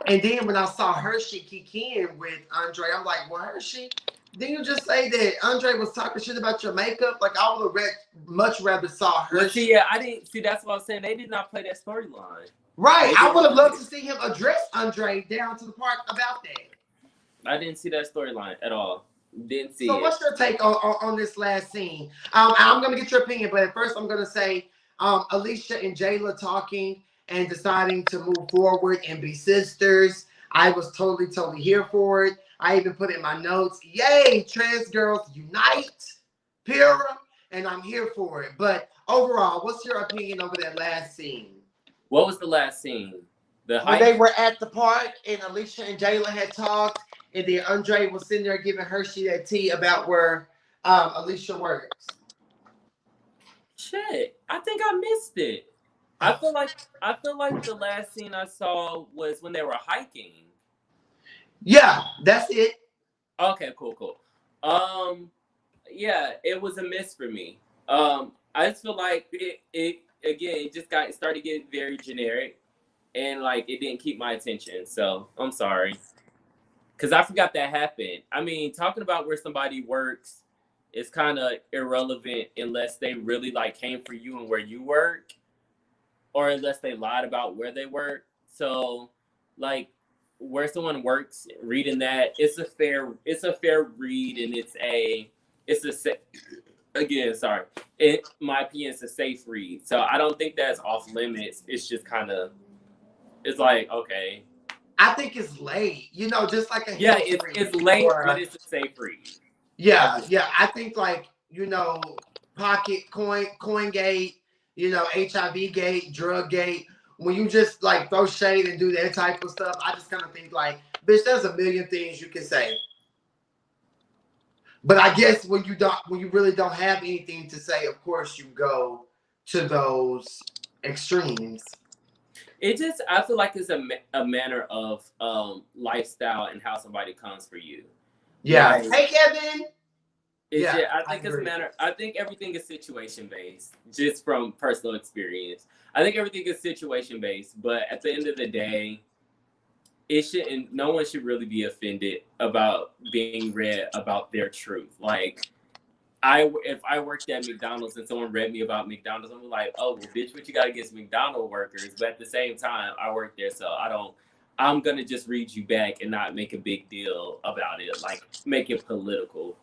And then when I saw Hersh kick in with Andre, I'm like, well, Hersh, didn't you just say that Andre was talking shit about your makeup? Like, I would have much rather saw Hersh. Well, see, yeah, I didn't see. That's what I'm saying. They did not play that storyline. Right. I would have loved to see him address Andre down to the park about that. I didn't see that storyline at all. Didn't see so it. What's your take on this last scene? I'm going to get your opinion, but at first I'm going to say Alicia and Jayla talking and deciding to move forward and be sisters. I was totally here for it. I even put in my notes, yay, trans girls unite, Pura, and I'm here for it. But overall, what's your opinion over that last scene? What was the last scene? When they were at the park and Alicia and Jayla had talked, and then Andre was sitting there giving Hershey that tea about where Alicia works. Shit, I think I missed it. I feel like the last scene I saw was when they were hiking. Yeah, that's it. Okay, cool. Yeah, it was a miss for me. I just feel like it started getting very generic, and like it didn't keep my attention. So I'm sorry, because I forgot that happened. I mean, talking about where somebody works is kind of irrelevant unless they really like came for you and where you work, or unless they lied about where they work. So, like, where someone works, reading that, it's a fair read, and in my opinion, it's a safe read. So I don't think that's off limits. It's just kind of, it's like, okay. I think it's late, just like a it's late, but it's a safe read. Yeah. I think like, pocket coin gate, HIV gate, drug gate. When you just like throw shade and do that type of stuff, I just kind of think like, bitch, there's a million things you can say. But I guess when you really don't have anything to say, of course you go to those extremes. I feel like it's a manner of lifestyle and how somebody comes for you. Yeah. Like, hey, Kevin. I think it's a matter. I think everything is situation based, just from personal experience. I think everything is situation based, but at the end of the day, no one should really be offended about being read about their truth. Like, if I worked at McDonald's and someone read me about McDonald's, I'm like, oh, well, bitch, what you got against McDonald's workers? But at the same time, I work there, so I'm gonna just read you back and not make a big deal about it, like make it political.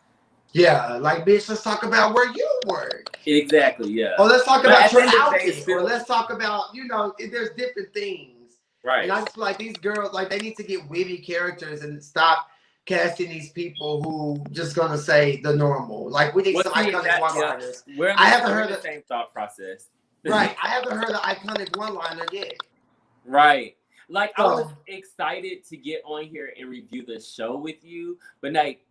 Yeah, like, bitch, let's talk about where you work. Exactly, yeah. Or let's talk about your outfit. Or let's talk about, there's different things. Right. And I just feel like these girls, like, they need to get witty characters and stop casting these people who just gonna say the normal. Like, we need some iconic one-liners. I haven't heard the same thought process. Right. I haven't heard the iconic one-liner yet. Right. Like, I was excited to get on here and review the show with you, but like,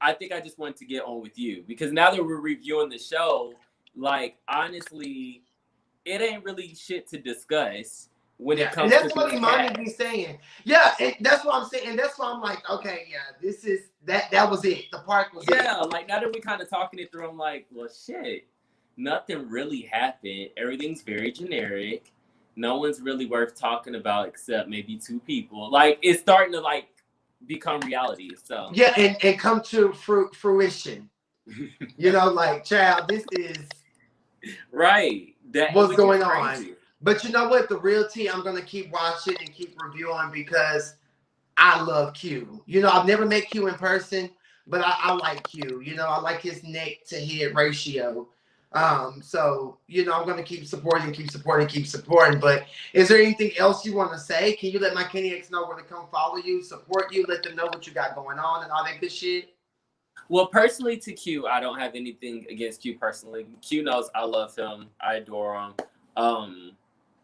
I think I just wanted to get on with you because now that we're reviewing the show, like, honestly, it ain't really shit to discuss when it comes to. And that's what Imani be saying. Yeah, and that's what I'm saying. And that's why I'm like, okay, yeah, this is that was it. The park was it. Yeah, like, now that we kind of talking it through, I'm like, well, shit, nothing really happened. Everything's very generic. No one's really worth talking about except maybe two people. Like, it's starting to like become reality. So yeah, and come to fruition. Like, child, this is right. What's going on? But you know what? The real tea, I'm gonna keep watching and keep reviewing because I love Q. I've never met Q in person, but I like Q. I like his neck to head ratio. So I'm gonna keep supporting. But is there anything else you want to say? Can you let my Kenny X know where to come follow you, support you, let them know what you got going on and all that good shit? Well, personally to Q, I don't have anything against Q personally. Q knows I love him, I adore him.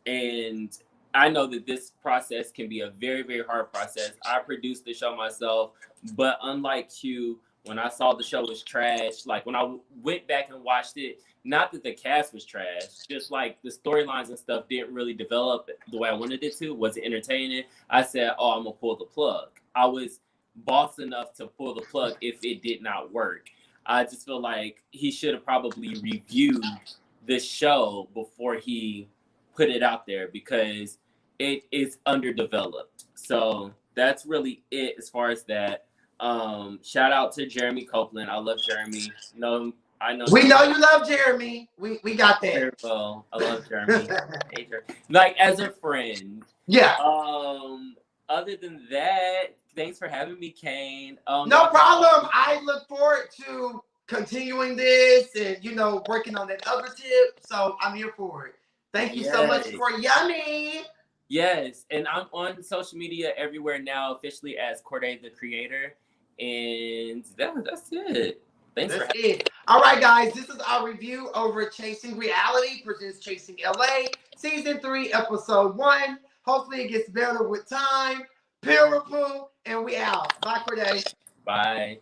And I know that this process can be a very, very hard process. I produced the show myself, but unlike Q, when I saw the show was trash, like when I went back and watched it, not that the cast was trash, just like the storylines and stuff didn't really develop the way I wanted it to. Was it entertaining? I said, oh, I'm gonna pull the plug. I was boss enough to pull the plug if it did not work. I just feel like he should have probably reviewed the show before he put it out there, because it is underdeveloped. So that's really it as far as that. Shout out to Jeremy Copeland. I love Jeremy. I know We know you love Jeremy. We got very that. well. I love Jeremy. Hey, Jeremy. Like as a friend. Yeah. Other than that, thanks for having me, Cain. No problem. I look forward to continuing this and working on that other tip. So I'm here for it. Thank you so much for Yummy. Yes, and I'm on social media everywhere now, officially as Cordae the Creator, and that's it. Thanks for having me. All right, guys, this is our review over Chasing Reality presents Chasing LA, Season 3, Episode 1. Hopefully it gets better with time. Peer and we out. Bye, Cordae. Bye.